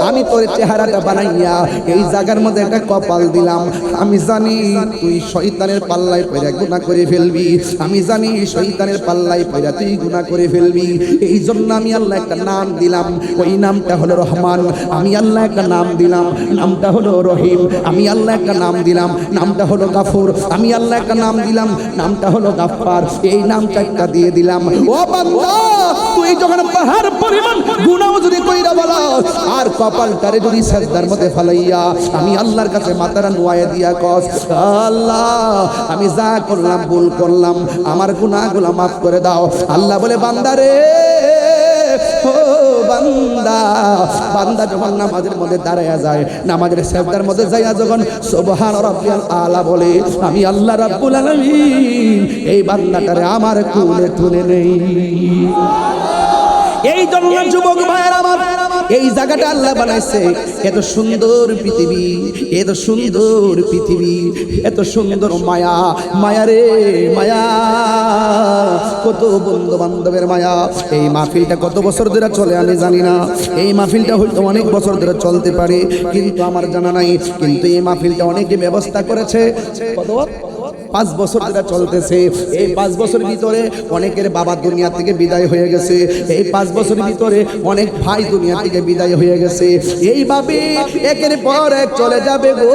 আমি তোর চেহারাটা বানাইয়া এই জায়গার মধ্যে একটা কপাল দিলাম আমি জানি তুই শয়তানের পাল্লায় পড়ে গুনাহ করে ফেলবি আমি জানি শয়তানের পাল্লায় পড়ে তুই গুনাহ করে ফেলবি এই জন্য আমি আল্লাহ একটা নাম দিলাম ওই নামটা হলো রহমান আমি আল্লাহ একটা নাম দিলাম নামটা হলো রহিম আমি আল্লাহ একটা নাম দিলাম নামটা হলো গাফুর আমি আল্লাহ একটা নাম দিলাম নামটা হলো গাফফার এই নামটা একটা দিয়ে দিলাম ও বান্দা তুই যখন পাহাড় পরিমাণ গুনাহ যদি কইরা বলা আর কপালটারে যদি সাজদার মধ্যে ফালাইয়া আমি আল্লাহর কাছে মাথাটা নোয়া দিয়া কস আল্লাহ আমি যা করলাম ভুল করলাম আমার গুনাহগুলো মাফ করে দাও আল্লাহ বলে বান্দারে ও বান্দা বান্দা যখন নামাজের মধ্যে দাঁড়ায়া যায় নামাজের সাজদার মধ্যে যাইয়া যখন সুবহান রাব্বিয়াল আলা বলে আমি আল্লাহ রাব্বুল আলামিন এই বান্দাটারে আমার কোলে তুলে নেই এই জন্য যুবক ভাইয়ের আমার এই জায়গাটা আল্লাহ বানাইছে। এত সুন্দর পৃথিবী, এত সুন্দর পৃথিবী, এত সুন্দর মায়া, মায়া রে মায়া, কত বন্ধু বান্ধবের মায়া। এই মাহফিলটা কত বছর ধরে চলে আমি জানি না, এই মাহফিলটা হয়তো অনেক বছর ধরে চলতে পারে, কিন্তু আমার জানা নাই। কিন্তু এই মাহফিলটা অনেকে ব্যবস্থা করেছে, কত 5 বছর ধরে চলতেছে। এই 5 বছরের ভিতরে অনেকের বাবা দুনিয়া থেকে বিদায় হয়ে গেছে, এই 5 বছরের ভিতরে অনেক ভাই দুনিয়া থেকে বিদায় হয়ে গেছে। এইভাবে একের পর এক চলে যাবে গো,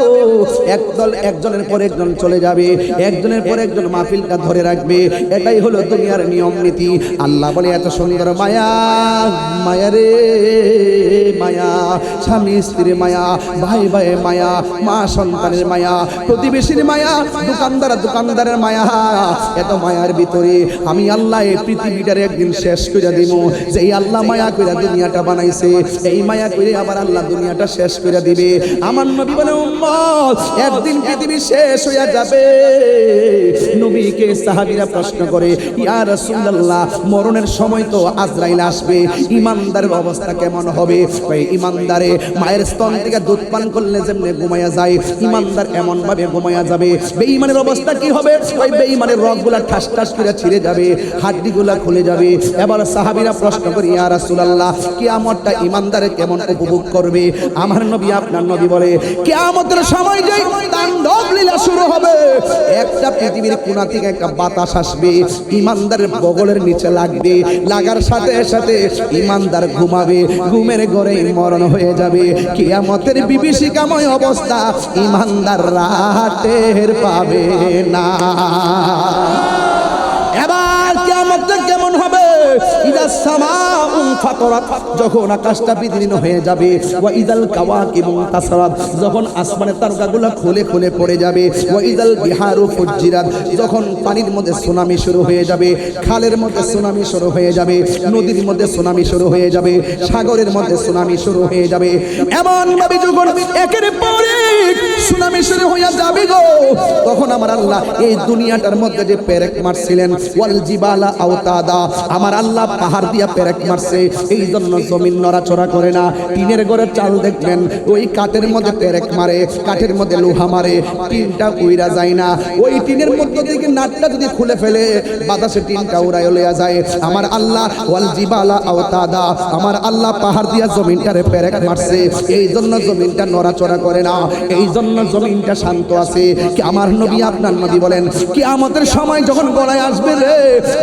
একদল একজনের পর একজন চলে যাবে, একজনের পর একজন মাহফিলটা ধরে রাখবে। এটাই হলো দুনিয়ার নিয়ম নীতি। আল্লাহ বলে এত সুন্দর মায়া, মায়া রে মায়া, স্বামী স্ত্রীর মায়া, ভাই ভাইয়ের মায়া, মা সন্তানের মায়া, প্রতিবেশীর মায়া, দোকানদারের মায়া। এত মায়ার ভিতরে আমি আল্লাহ এই পৃথিবীটার একদিন শেষ করে দিব। যে এই আল্লাহ মায়া করে দুনিয়াটা বানাইছে, এই মায়া করে আবার আল্লাহ দুনিয়াটা শেষ করে দিবে। আমার নবী বলে উম্মত একদিন পৃথিবী শেষ হয়ে যাবে। নবীকে সাহাবীরা প্রশ্ন করে, ইয়া রাসূলুল্লাহ মরণের সময় তো আজরাইল আসবে, ঈমানদারের অবস্থা কেমন হবে? ওই ঈমানদারে মায়ের স্তন থেকে দুধ পান করলে যেমনি ঘুমায়া যায়, ঈমানদার এমন ভাবে ঘুমায়া যাবে। বেঈমানের অবস্থা কি হবে? ওই বেঈমানের রগগুলা ঠাস ঠাস করে ছিঁড়ে যাবে, হাড্ডিগুলা খুলে যাবে। এবার সাহাবীরা প্রশ্ন করে, ইয়া রাসূলুল্লাহ কিয়ামতটা ঈমানদারে কেমন উপভোগ করবে? আমার নবী আপনার নবী বলে, কিয়ামতের সময় যেই তাণ্ডব লীলা শুরু হবে, একটা পৃথিবীর কোণা থেকে একটা বাতাস আসবে, ঈমানদারের বগলের নিচে লাগবে, লাগার সাথে সাথে ঈমানদার ঘুমাবে, ঘুমের ঘরে মরণ হয়ে যাবে। কিয়ামতের বিভীষিকাময় অবস্থা ঈমানদার টের পাবে না। এবার কিয়ামতটা কেমন হবে? ইদাস সামাউ ফাতরাত, যখন আকাশটা বিদীর্ণ হয়ে যাবে, ওয়া ইদাল কাওয়াকিবু তাসারাত, যখন আসমানের তারকাগুলো খুলে খুলে পড়ে যাবে, ওয়া ইদাল বিহারু ফুজ্জিরাত, যখন পানির মধ্যে সুনামি শুরু হয়ে যাবে, খালের মধ্যে সুনামি শুরু হয়ে যাবে, নদীর মধ্যে সুনামি শুরু হয়ে যাবে, সাগরের মধ্যে সুনামি শুরু হয়ে যাবে। এমন ভাবে যখন একের পর এক সুনামি শুরু হয়ে যাবে গো, তখন আমার আল্লাহ এই দুনিয়াটার মধ্যে যে পেরেক মারছিলেন, ওয়াল জিবালা আওতাদা, আমার আল্লাহ পাহাড় দিয়া পেরেক মারছে, এই জন্য জমিন নড়াচড়া করে না। টিনের ঘরের চাল দেখবেন, ওই কাঠের মধ্যে পেরেক মারে, কাঠের মধ্যে লোহা মারে, টিনটা উইরা যায় না। ওই টিনের মধ্যে থেকে নাটটা যদি খুলে ফেলে, বাতাসে টিনটা উড়ায় লইয়া যায়। আমার আল্লাহ ওয়াল জিবালা আওতাদা, আমার আল্লাহ পাহাড় দিয়া জমিনটারে পেরেক মারছে, এই জন্য জমিনটা নড়াচড়া করে না, এই জন্য জমিনটা শান্ত আছে। কি আমার নবী আপনার নবী বলেন, কিয়ামতের সময় যখন গড়ায় আসবে রে,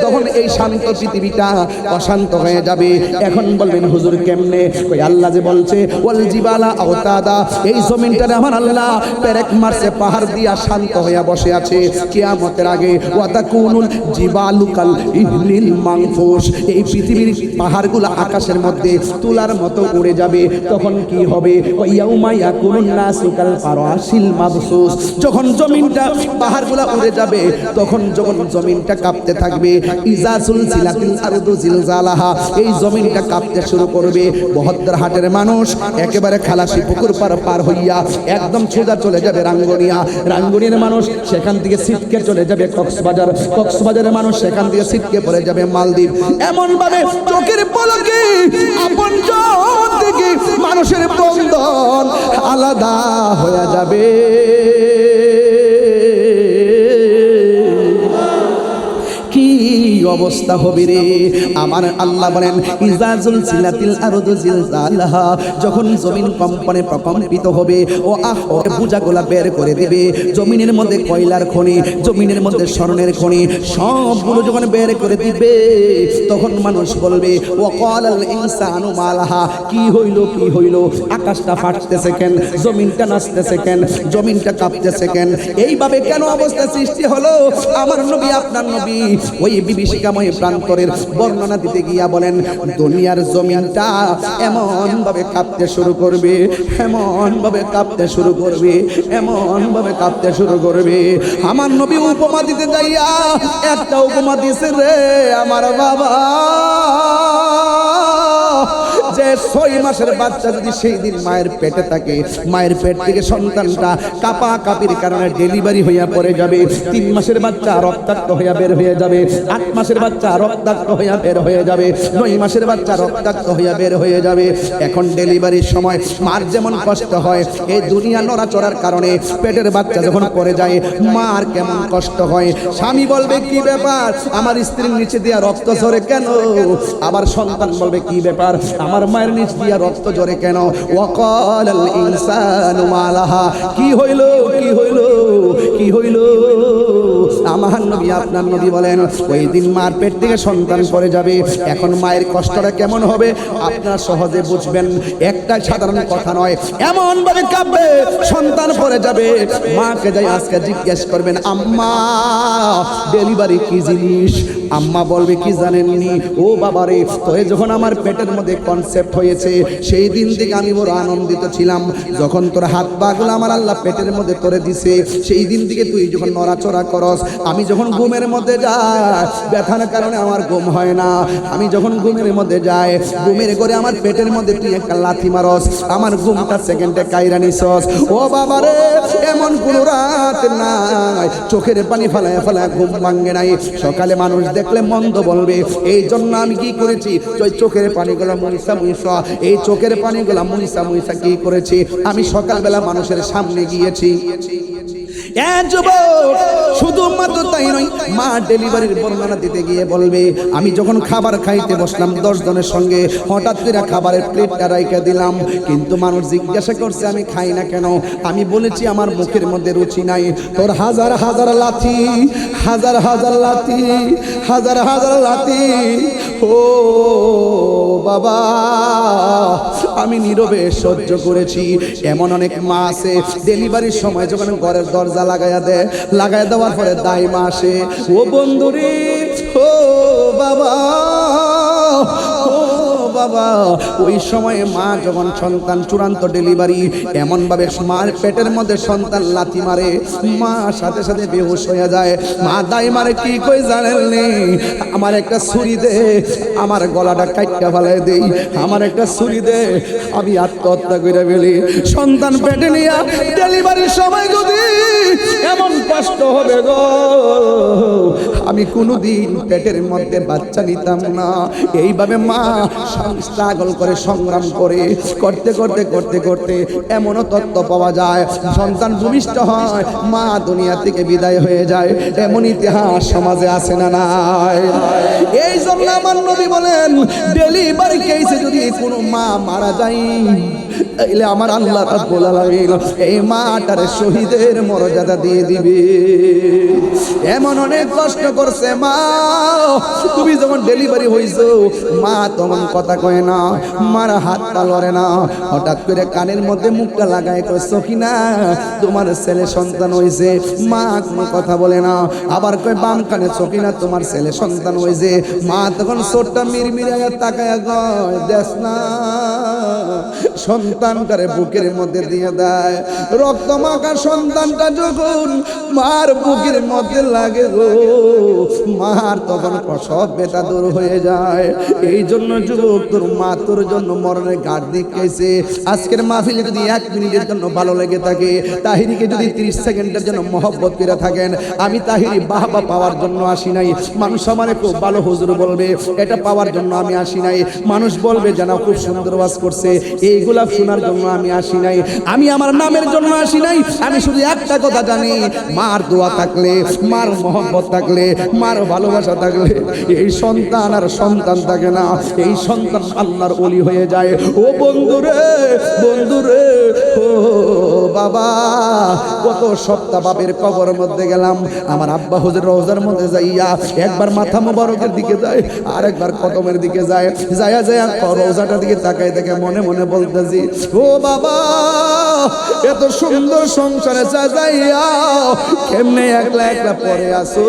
তখন এই শান্ত পৃথিবীটা অশান্ত হয়ে যাবে। এখন বলবেন হুজুর কেমনে? ওই আল্লাহ যে বলছে ওয়াল জিবালা আওতাদা, এই জমিনটারে আমার আল্লাহ পেরেক মারছে, পাহাড় দিয়া শান্ত হয়ে বসে আছে। কিয়ামতের আগে ওয়াতাকুনুল জিবালু কাল ইহলিল মানফুস, এই পৃথিবীর পাহাড়গুলো আকাশের মধ্যে তুলার মতো উড়ে যাবে। তখন কি হবে? ইয়াউমা ইয়াকুনুন নাসু কাল ফারাশিল মাবসুস, যখন জমিনটা পাহাড়গুলো উড়ে যাবে, তখন যখন জমিনটা কাঁপতে থাকবে, ইজা সুলসিলাতিল আরদু জিলজালাহা, এই জমিনটা কাঁপতে শুরু করবে। বহদ্দারহাটের মানুষ একেবারে খালাসি পুকুর পার হইয়া একদম সোজা চলে যাবে রাঙ্গুনিয়া, রাঙ্গুনিয়ার মানুষ সেখান থেকে ছিটকে চলে যাবে কক্সবাজার, কক্সবাজারের মানুষ সেখান থেকে ছিটকে পড়ে যাবে মালদ্বীপ। এমন ভাবে চোখের পলকে আপনজন থেকে মানুষের বন্ধন আলাদা হয়ে যাবে। কি অবস্থা হবে রে? আমার আল্লাহ বলেন, ইজাজুল জিলাতিল আরদু জিলজালাহা, যখন জমিন কম্পনে প্রকম্পিত হবে, ও বুজাগুলা বের করে দিবে। জমিনের মধ্যে কয়লার খনি, জমিনের মধ্যে স্বর্ণের খনি, সবগুলো যখন বের করে দিবে, তখন মানুষ বলবে, ও ক্বালাল ইনসানু মালাহা, কি হইল কি হইল? আকাশটা ফাটতেছে কেন? জমিনটা নাচতেছে কেন? জমিনটা কাঁপতেছে কেন? এইভাবে কেন অবস্থা সৃষ্টি হলো? আমার নবী আপনার নবী ওই বিভীষিকাময় প্রান্তরের বর্ণনা দিতে গিয়া বলেন, দুনিয়ার জমিনটা এমন ভাবে কাঁপতে শুরু করবে, এমন ভাবে কাঁপতে শুরু করবে, এমন ভাবে কাঁপতে শুরু করবে। আমার নবী উপমা দিতে যাইয়া একটা উপমা দিছে রে আমার বাবা, যে 6 মাসের বাচ্চা যদি সেই দিন মায়ের পেটে থাকে, মায়ের পেট থেকে সন্তানটা কাপা কাপির কারণে ডেলিভারি হইয়া পড়ে যাবে। 3 মাসের বাচ্চা রক্তাক্ত হইয়া বের হয়ে যাবে, 8 মাসের বাচ্চা রক্তাক্ত হইয়া বের হয়ে যাবে, 9 মাসের বাচ্চা রক্তাক্ত হইয়া বের হয়ে যাবে। এখন ডেলিভারির সময় মার যেমন কষ্ট হয়, এই দুনিয়া নড়াচড়ার কারণে পেটের বাচ্চা যখন পড়ে যায় মার কেমন কষ্ট হয়। স্বামী বলবে কি ব্যাপার, আমার স্ত্রীর নিচে দিয়া রক্ত ঝরে কেন? আবার সন্তান বলবে কি ব্যাপার, আমার মায়ের নিচ দিয়া রক্ত ঝরে কেন? ওয়াকালাল ইনসানু মালাহা, কি হইল কি হইল কি হইল? আমার নবী আপনার নবী বলেন ওই দিন মার পেট থেকে সন্তান পড়ে যাবে। এখন মায়ের কষ্টটা কেমন হবে আপনারা সহজে বুঝবেন। একটা সাধারণ কথা নয়, এমন ভাবে কাঁদবে সন্তান পড়ে যাবে। মাকে যাই আজকে জিজ্ঞেস করবেন, আম্মা ডেলিভারি কি জিনিস? আম্মা বলবে কি জানেননি? ও বাবারে, তোরে যখন আমার পেটের মধ্যে কনসেপ্ট হয়েছে সেই দিন থেকে আমি বড় আনন্দিত ছিলাম। যখন তোর হাত পাগুলো আমার আল্লাহ পেটের মধ্যে তোরে দিছে সেই দিন থেকে তুই যখন নড়াচড়া করস, আমি যখন ঘুমের মধ্যে যাই ব্যথার কারণে আমার ঘুম হয় না, আমি যখন ঘুমের মধ্যে যাই ঘুমের করে আমার পেটের মধ্যে তুই একটা লাথি মারস, আমার ঘুমটা সেকেন্ডে কাইরা নিছস। ও বাবারে, এমন কোন রাত নাই চোখের পানি ফেলায় ফেলায় ঘুম ভাঙে নাই। সকালে মানুষ দেখলে মন্দ বলবে, এই জন্য আমি কি করেছি, ওই চোখের পানিগুলো মুইসা মুইসা, এই চোখের পানিগুলো মুইসা মুইসা কি করেছি, আমি সকালবেলা মানুষের সামনে গিয়েছি। শুধুমাত্র তাই নয়, মা ডেলিভারির বর্ণনা দিতে গিয়ে বলবে, আমি যখন খাবার খাইতে বসলাম 10 জনের সঙ্গে, হঠাৎ করে খাবারের প্লেটটা রাইখা দিলাম, কিন্তু মানুষ জিজ্ঞাসা করছে আমি খাই না কেন? আমি বলেছি আমার মুখের মধ্যে রুচি নাই। তোর হাজার হাজার লাথি, হাজার হাজার লাথি, হাজার হাজার লাথি, ও বাবা আমি নীরবে সহ্য করেছি। এমন অনেক মা আছে ডেলিভারির সময় যখন ঘরের দরজা লাগাইয়া দেয়, লাগাই দেওয়ার পরে দাইমা আসে, ও বন্ধুরে, ও বাবা, ও বাবা। ওই সময়ে মা যখন সন্তান চূড়ান্ত ডেলিভারি, এমন ভাবে মার পেটের মধ্যে সন্তান লাথি মারে, মা সাথে সাথে বেহুশ হয়ে যায়। মা দাই মারে কি কই জানেননি? আমার একটা ছুরি দে, আমার গলাটা কাটটা ফেলাই দেই, আমার একটা ছুরি দে, আমি আত্মহত্যা করে ফেলি। সন্তান পেটে নিয়ে ডেলিভারির সময় যদি এমন কষ্ট হবে গো, আমি কোনোদিন পেটের মধ্যে বাচ্চা নিতাম না। এইভাবে মা স্ট্রাগল করে, সংগ্রাম করে, করতে করতে করতে করতে এমনও তথ্য পাওয়া যায় সন্তান ভূমিষ্ঠ হয়, মা দুনিয়া থেকে বিদায় হয়ে যায়। এমন ইতিহাস সমাজে আছে না নাই? এই জন্য আমার নবী বলেন, ডেলিভারি কেসে যদি কোনো মা মারা যায় তাইলে আমার আল্লাহ রাব্বুল আলামিন এই মাটার শহীদের মর্যাদা দিয়ে দিবে। এমন অনেক কষ্ট করছে মা, তুমি যখন ডেলিভারি হইছো মা তখন কথা কয় না, মার হাত পা লড়ে না, হঠাৎ করে কানের মধ্যে মুখটা লাগায় কয় সখিনা তোমার ছেলে সন্তান হইছে, মা কোনো কথা বলে না। আবার কয় বাম কানে সখিনা তোমার ছেলে সন্তান হইছে, মা তখন চোরটা মিরমিরাইয়া তাকায়া কয় দেখ না, সন্তানটারে বুকের মধ্যে দিয়ে দেয়। রক্ত মাখা সন্তানটা যখন মার বুকের মধ্যে লাগে গো, মার তখন প্রসব বেটা দূর হয়ে যায়। এই জন্য যুবক, তোর মা তোর জন্য মরণের ঘাট দেখিয়েছে। আজকের মাহফিলে যদি 1 মিনিটের জন্য ভালো লেগে থাকে, তাহিরিকে যদি 30 সেকেন্ডের জন্য মহব্বত করে থাকেন, আমি তাহিরি বাহবা পাওয়ার জন্য আসি নাই। মানুষ আমারে খুব ভালো হুজুর বলবে, এটা পাওয়ার জন্য আমি আসি নাই। মানুষ বলবে যেন খুব সুন্দর ওয়াজ করছে, এইগুলা শোনার জন্য আমি আসি নাই। আমি আমার নামের জন্য আসি নাই। আমি শুধু একটা কথা জানি, মার দোয়া থাকলে, মার মহব্বত থাকলে, মার ভালোবাসা থাকলে এই সন্তান আর সন্তান থাকে না, এই সন্তান আল্লাহর ওলি হয়ে যায়। ও বন্ধুরে, বন্ধুরে, ও বাবা, কত সপ্তাহ বাপের কবর মধ্যে গেলাম, আমার আব্বা হুজুর রওজার মধ্যে যাইয়া একবার মাথা মোবারকের দিকে যায়, আর একবার কদমের দিকে যায়, যায়া যায়া রওজাটার দিকে তাকাই দেখে মনে মনে বলতেছি, ও বাবা এত সুন্দর সংসারে সাজাইয়া কেমনে একলা একলা পড়ে আসো।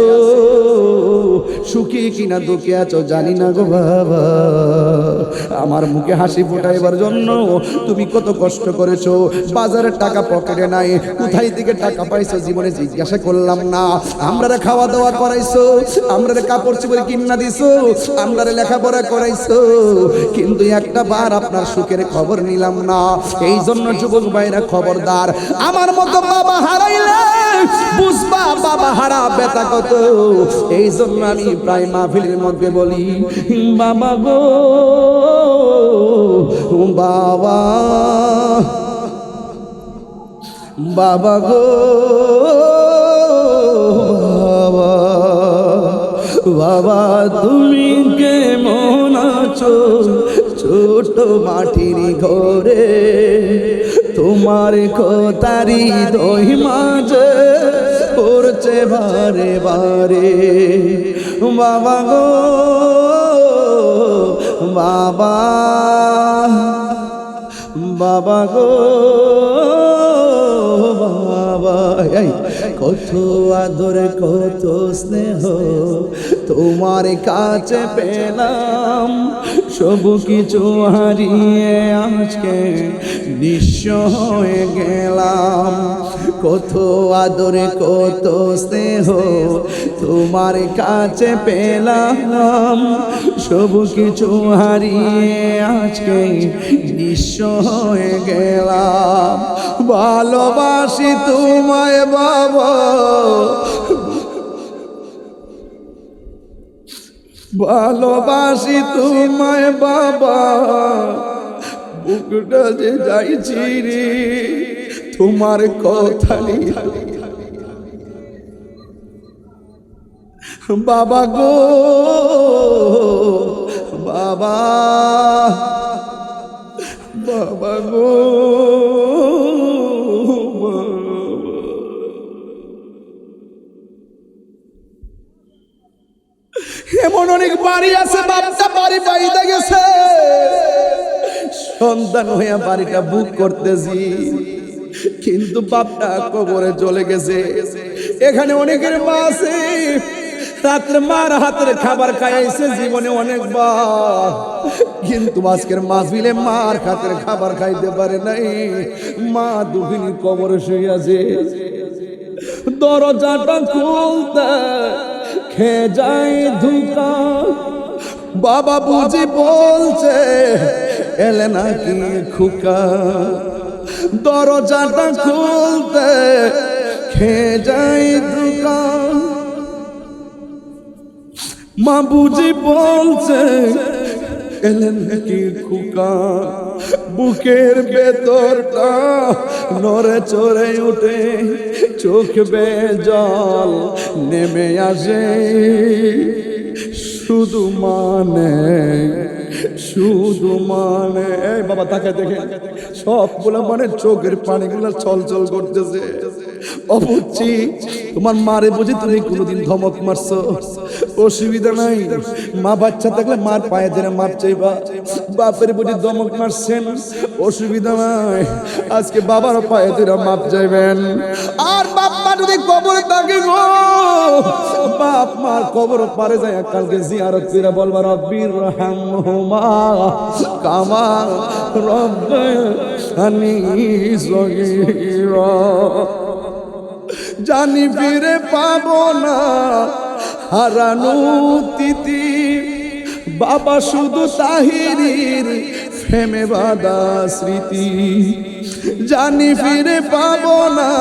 সুখী কিনা দুঃখে আছো জানি না গো বাবা। আমার মুখে হাসি ফোটাইবার জন্য তুমি কত কষ্ট করেছো, বাজারের টাকা পকেটে নাই, কোথায় থেকে টাকা পাইছো জীবনে জিজ্ঞাসা করলাম না। আমরারে খাওয়া দাওয়া করাইছো, আমরারে কাপড় চোপড় কিনা দিছো, আমরারে লেখাপড়া করাইছো, কিন্তু একটা বার আপনার সুখের খবর নিলাম না। এই জন্য যুবক ভাইরা খবরদার, আমার মতো বাবা হারাইলে বুঝবা বাবা হারা বেতা কত। এই জন্য আমি প্রায় মাহফিলের মধ্যে বলি, বাবা গো বাবা, বাবা গো বাবা, বাবা তুমি কেমন আছো ছোট মাটির ঘরে, তোমার কথারি দই মাঝে পড়ছে বারে বারে। বাবা গো বাবা, বাবা গো বাবা, কত আদর কত স্নেহ তোমার কাছে পেলাম, সব কিছু হারিয়ে আজকে নিঃস্ব হয়ে গেলাম। কত আদর কত স্নেহ তোমার কাছে পেলাম, সব কিছু হারিয়ে আজকে নিঃস্ব হয়ে গেলাম। ভালোবাসি তোমায় বাবা, ভালোবাসি তোমায় বাবা, বুকটা যে যাইছি রে তোমার কথা নিয়ে। বাবা গো বাবা, বাবা গো বাবা। এমন অনেক বাড়ি আছে বাচ্চা বাড়ি বাইরে গেছে, সন্তান হইয়া বাড়িটা বুক করতেছি, কিন্তু বাপটা কবরে চলে গেছে। এখানে অনেকের মা আছে রাত্রে মার হাতের খাবার খাইছে জীবনে অনেকবার, কিন্তু আজকের মাহফিলে মার হাতের খাবার খাইতে পারে নাই। মা দুঃখিনী কবরে শুয়ে আছে, দরজাটা খুলতে খেয়ে যায় ধুকা। বাবা বুঝি বলছে এলে নাকি খুকা, দরজাটা খুলতে খেয়ে যায় ধুকা। মা বুঝি বলছে এলেন নাকি খুকা, বুকের ভেতরটা নড়ে চড়ে উঠে, চোখ বেয়ে জল নেমে আসে। শুধু মানে শুধু মানে, এই বাবা তাকে দেখে সবগুলো মানে চোখের পানিগুলো ছলছল করতেছে। অবুঝছি তোমার মারে বুঝি তুমি কোনোদিন ধমক মারছো? অসুবিধা নাই, মা বাচ্চা থাকলে মার পায়ে ধরে মাপ চাইবা। বাপের বুঝি ধমক মারছেন, অসুবিধা নাই, আজকে বাবার পায়ে ধরে মাপ চাইবেন। আর বাপ মা যদি কবরে থাকে গো, বাপ মার কবর পারে যায় কালকে জিয়ারত করে বলবা রব্বির রহমহুমা কামা রব্বায়ানি সগীরা। জানি ফিরে পাবো না হারানো তিথি, বাবা শুধু তাহিরির প্রেমে বাঁধা স্মৃতি। জানি ফিরে পাবো না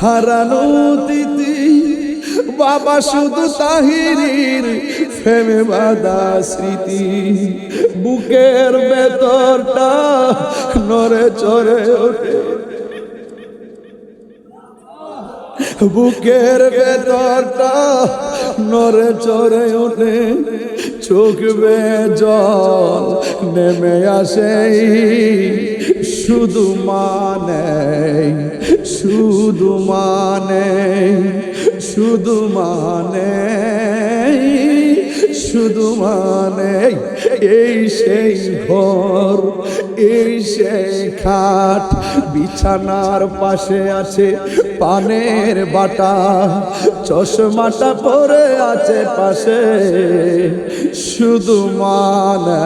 হারানো তিথি, বাবা শুধু তাহিরির প্রেমে বাঁধা স্মৃতি। বুকের ভেতরটা নড়ে চড়ে ওঠে, বুকের ভেতরটা নড়ে চড়ে ওঠে, চোখ বেয়ে জল নেমে আসে। শুধু মানে শুধু মানে শুধু মানে শুধু মানে এই সেই ঘর, এই সেই খাট, বিছানার পাশে আছে পানের বাটা, চশমাটা পরে আছে পাশে, শুধু মানে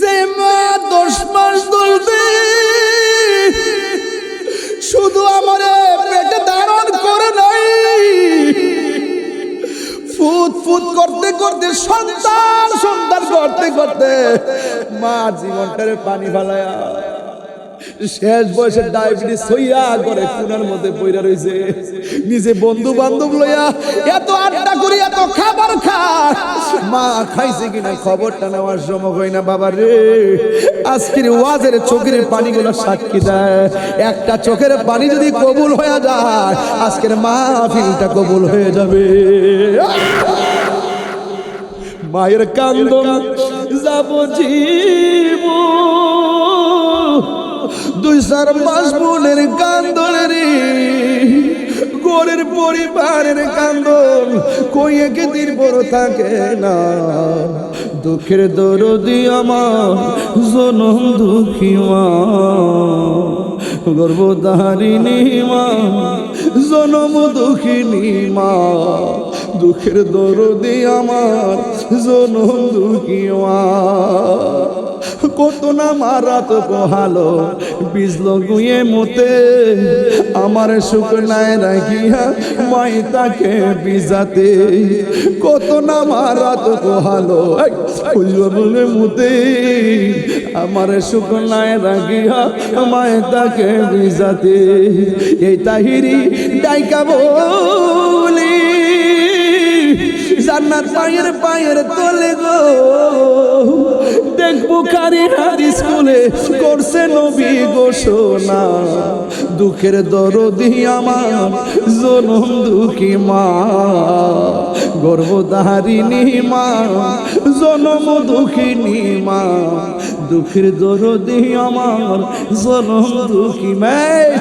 যে মা 10 মাস ধরে শুধু আমার পেটে ধারণ করে নাই, ফুট ফুট করতে করতে সন্তান সন্তান করতে করতে মা জীবনটারে পানি ফেলায়া শেষ বয়সে ডায়াবেটিস হইয়া করে কোনার মধ্যে পইরা রইছে। নিজে বন্ধু বান্ধব লইয়া এত আড্ডা করি, এত খাবার খায়, মা খাইছে কিনা খবরটা নেওয়ার সময় হয় না। বাবা রে, আজকের ওয়াজের চোখের পানিগুলো সাক্ষী দেয়, একটা চোখের পানি যদি কবুল হয়ে যায়, আজকের মাহফিলটা কবুল হয়ে যাবে। মায়ের কান্দন যাব জীব, 2-4 মাস বোনের কান্দন রে, গরের পরিবারের কান্দন কইকে দিন বড় থাকে না। দুঃখের দরদি আমার জনম দুঃখী মা, গর্ভধারিণী মা, জনম দুঃখিনী মা, দুঃখের দরদি আমার জনম দুঃখী মা। কত না মারা তো পোহালো বিজল গুয়ে মতে, আমার সুখ নাই রাখিয়া মাই তাকে বিজাতে, কত না মারা তো পোহালো বলে মতে, আমার সুখ নাই রাখিয়া মাই তাকে বিজাতে। এই তাহিরি ডাইকা বলি জান্নাত পায়ের পায়ের তলে গো, দেখবো কারি হাদিস স্কুলে করছে নবী ঘোষণা, দুঃখের দরদি আমার জনম দুঃখী মা, গর্ভধারিণী মা, জনম দুঃখিনী মা, দুঃখের দরদি আমার জনম দুঃখী মা।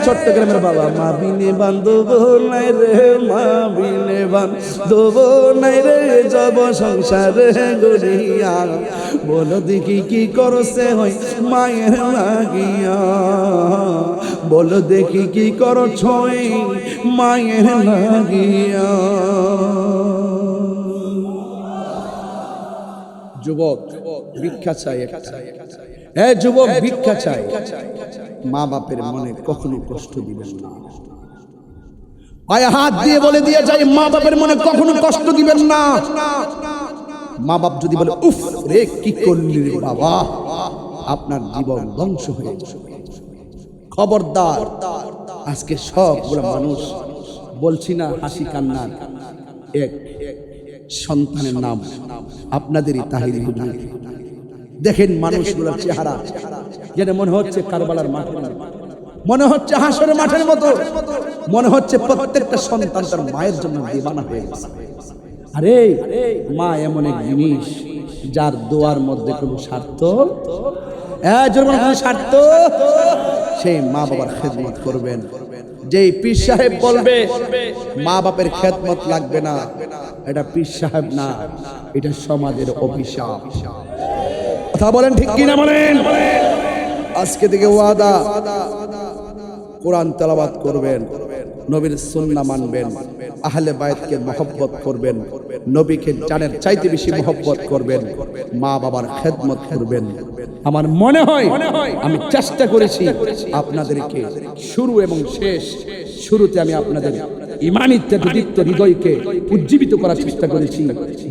চট্টগ্রামের বাবা, মা বিনে বান্ধব নাই রে, মা বিনে বান্ধব নাই রে, যাব সংসারে গড়িয়া, বলো দেখি কি করছে হয় মায়ের লাগিয়া, বলো দেখি কি করছ মায়ের লাগিয়া। যুবক ভিক্ষা চাই, যুবক ভিক্ষা চাই, মা বাপের মনে কখনো কষ্ট দিবেন না। পায়ে হাত দিয়ে বলে দিয়ে যাই, মা বাপের মনে কখনো কষ্ট দিবেন না। মা বাপ যদি বলে উফ রে কি করলি রে বাবা, আপনার জীবন ধ্বংস হয়ে যাবে। খবরদার, আজকে সবগুলো মানুষ বলছি না হাসি কান্নার এক সন্তানের নাম আপনাদেরই তাহিরি হুজুর। দেখেন মানুষগুলোর চেহারা যেন মনে হচ্ছে কারবালার মাঠের, মনে হচ্ছে হাসরের মাঠের মতো, মনে হচ্ছে প্রত্যেকটা সন্তান তার মায়ের জন্য দিওয়ানা হয়ে গেছে। আরে মা এমন এক জিনিস যার দোয়ার মধ্যে কোনো স্বার্থ, স্বার্থ, সেই মা বাবার খেদমত করবেন। যেই পীর সাহেব বলবে মা বাপের খেদমত লাগবে না, এটা পীর সাহেব না, এটা সমাজের অভিশাপ। কথা বলেন ঠিক কিনা বলেন? আজকে থেকে ওয়াদা, কোরআন তেলাওয়াত করবেন, নবীর সুন্নাহ মানবেন, আহলে বায়তকে মহব্বত করবেন, নবীকে জানের চাইতে বেশি মহব্বত করবেন, মা বাবার খেদমত করবেন। আমার মনে হয় আমি চেষ্টা করেছি আপনাদেরকে শুরু এবং শেষ, শুরুতে আমি আপনাদের ইমানি দীপ্ত হৃদয়কে উজ্জীবিত করার চেষ্টা করেছি,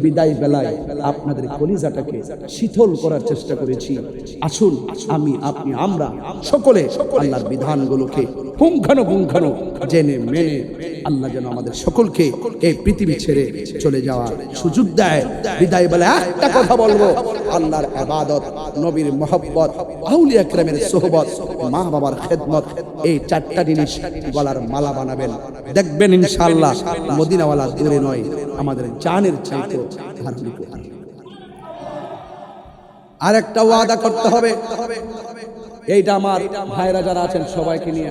বিদায় বেলায় আপনাদের কলিজাটাকে শীতল করার চেষ্টা করেছি। আসুন আমি আপনি আমরা সকলে আল্লাহর বিধানগুলোকে পুঙ্খানুপুঙ্খানু জেনে মেনে আল্লাহ যেন আমাদের সকলকে এই পৃথিবী ছেড়ে চলে যাওয়ার সুযোগ দেয়। বিদায় বেলায় একটা কথা বলবো, আল্লাহর ইবাদত, নবীর মহব্বত, আউলিয়া কেরামের সোহবত, মা বাবার খেদমত, এই 4টা জিনিস গলার মালা বানাবেন। দেখবেন ইনশাআল্লাহ মদিনাওয়ালা দূরে নয়, আমাদের জানের চাইতে ভালো। আরেকটা ওয়াদা করতে হবে, এইটা আমার ভাইরা যারা আছেন সবাইকে নিয়ে,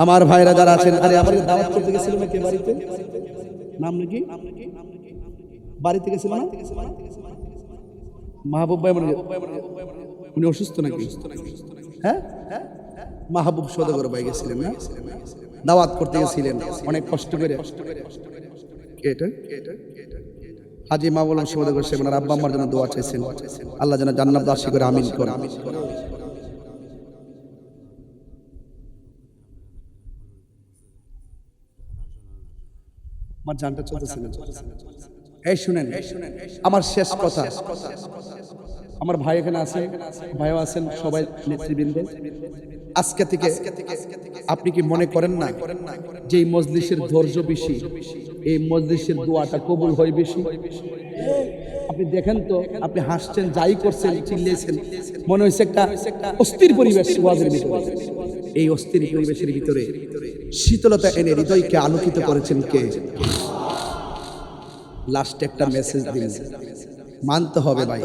আমার ভাইরা যারা আছেন, আরে আমার দাওয়াত করতে গেছিল নাকি বাড়িতে, নাম নাকি বাড়িতে গেছিল না মাহবুব ভাই, উনি অসুস্থ নাকি? হ্যাঁ, মাহবুব সওদাগর ভাই গেছিলেন না, দাওয়াত করতে গেছিলেন অনেক কষ্ট করে। এটা হাজী মাওলানা সওদাগর সাহেব ওনার আব্বা আম্মার জন্য দোয়া চাইছেন, আল্লাহ যেন জান্নাত দাসী করে আমিন করেন। আমার জানটা চলতেছে না। এই শুনেন, আমার শেষ কথা, আমার ভাই এখানে আছেন, ভাইও আছেন, সবাই নেতৃবৃন্দ, আজকে থেকে আপনি কি মনে করেন না যে এই মজলিসের ধৈর্য বেশি, এই মজলিসের দোয়াটা কবুল হয় বেশি? আপনি দেখেন তো, আপনি হাসছেন, যাই করছেন, চিল্লেছেন, মনে হয়েছে একটা অস্থির পরিবেশ ওয়াজের ভিতরে। এই অস্থির পরিবেশের ভিতরে শীতলতা এনে হৃদয়কে আলোকিত করেছেন কে? লাস্টে একটা মেসেজ দিন, মানতে হবে ভাই।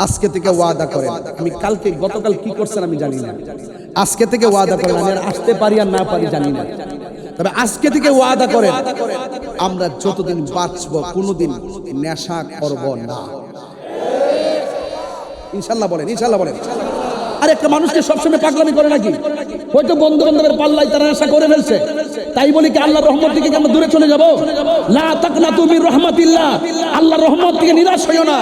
আজকে থেকে ওয়াদা করেন, আমি কালকে গতকাল কি করছেন আমি জানি না, আজকে থেকে ওয়াদা করেন, আমি আর আসতে পারি আর না পারি জানি না, তবে আজকে থেকে ওয়াদা করেন আমরা যতদিন বাঁচবো কোনোদিন নেশা করব না, ইনশাল্লাহ বলেন, ইনশাল্লাহ বলেন। আর একটা মানুষকে সবসময় পাগলামি করে নাকি? হয়তো বন্ধু বান্ধবের পাল্লায় তারা নেশা করে ফেলছে, তাই বলি কি আল্লাহর রহমত থেকে আমরা দূরে চলে যাব? লা তাকনাতু মির রাহমাতিল্লাহ, আল্লাহর রহমত থেকে নিরাশ হইও না।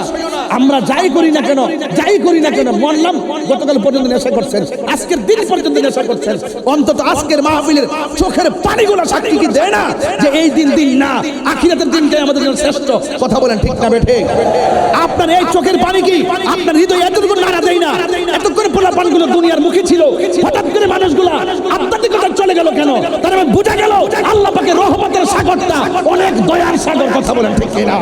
আমরা যাই করি না কেন, যাই করি না কেন, মরলাম গতকাল পর্যন্ত নেশা করছেন, আজকের দিন পর্যন্ত নেশা করছেন, অন্তত আজকের মাহফিলের চোখের পানিগুলো সাক্ষী কি দেয় না যে এই দিন দিন না, আখিরাতের দিনটাই আমাদের জন্য শ্রেষ্ঠ? কথা বলেন ঠিক না বেঠে? আপনার এই চোখের পানি কি আপনার হৃদয় এতটুকু নাড়া দেয় না? এতক্ষণ পোলাপানগুলো দুনিয়ার মুখে ছিল, হঠাৎ করে মানুষগুলো আধ্যাত্মিকতা চলে গেল কেন? তার মানে বোঝা গেল আল্লাহ পাকের রহমতের সাগরটা অনেক দয়ার সাগর। কথা বলেন ঠিক না?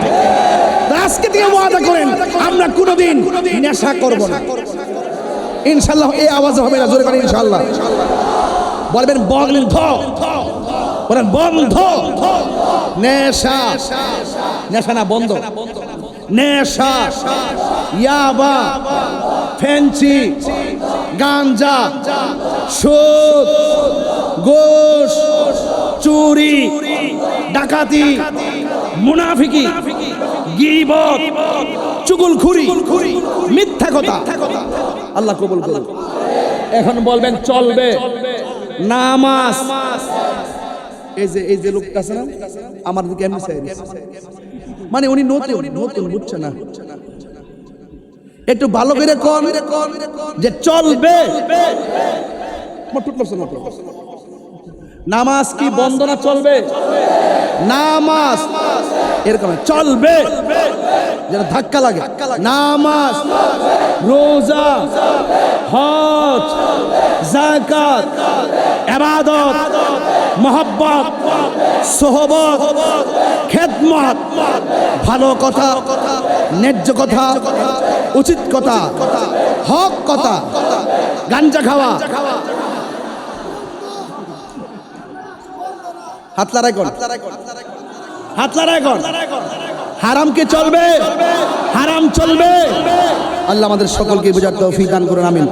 আজকে থেকে ওয়াদা করেন আমরা কোনোদিন নেশা করব না, ইনশাআল্লাহ। এই আওয়াজ হবে না, জোরে করেন ইনশাআল্লাহ। বলবেন বন্ধ, বলেন বন্ধ নেশা, নেশা না বন্ধ, নেশা, ইয়াবা, ফেন্সি, গাঞ্জা, সুদ, ঘুষ, চুরি, ডাকাতি, মুনাফিকি, গীবত, চুগলখুরি, মিথ্যা কথা, আল্লাহ কবুল করুন। এখন বলবেন চলবে নামাজ। এই যে লোকটা আছে না আমার দিকে এমনি চাই, মানে উনি নতুন নতুন বুঝছে না, একটু ভালো করে কোন যে চলবে। নামাজ কি বন্ধ না চলবে? নামাজ এরকম চলবে যেন ধাক্কা লাগে। নামাজ, রোজা, হজ, যাকাত, ইবাদত, মহব্বত, সোহবত, খেদমত, ভালো কথা, ন্যায্য কথা, উচিত কথা, হক কথা, গাঞ্জা খাওয়া, হাত লড়াই কর, হাত লড়াই কর, হারাম কে চলবে, হারাম চলবে। আল্লাহ আমাদের সকলকে বুঝার তৌফিক দান করুন, আমিন।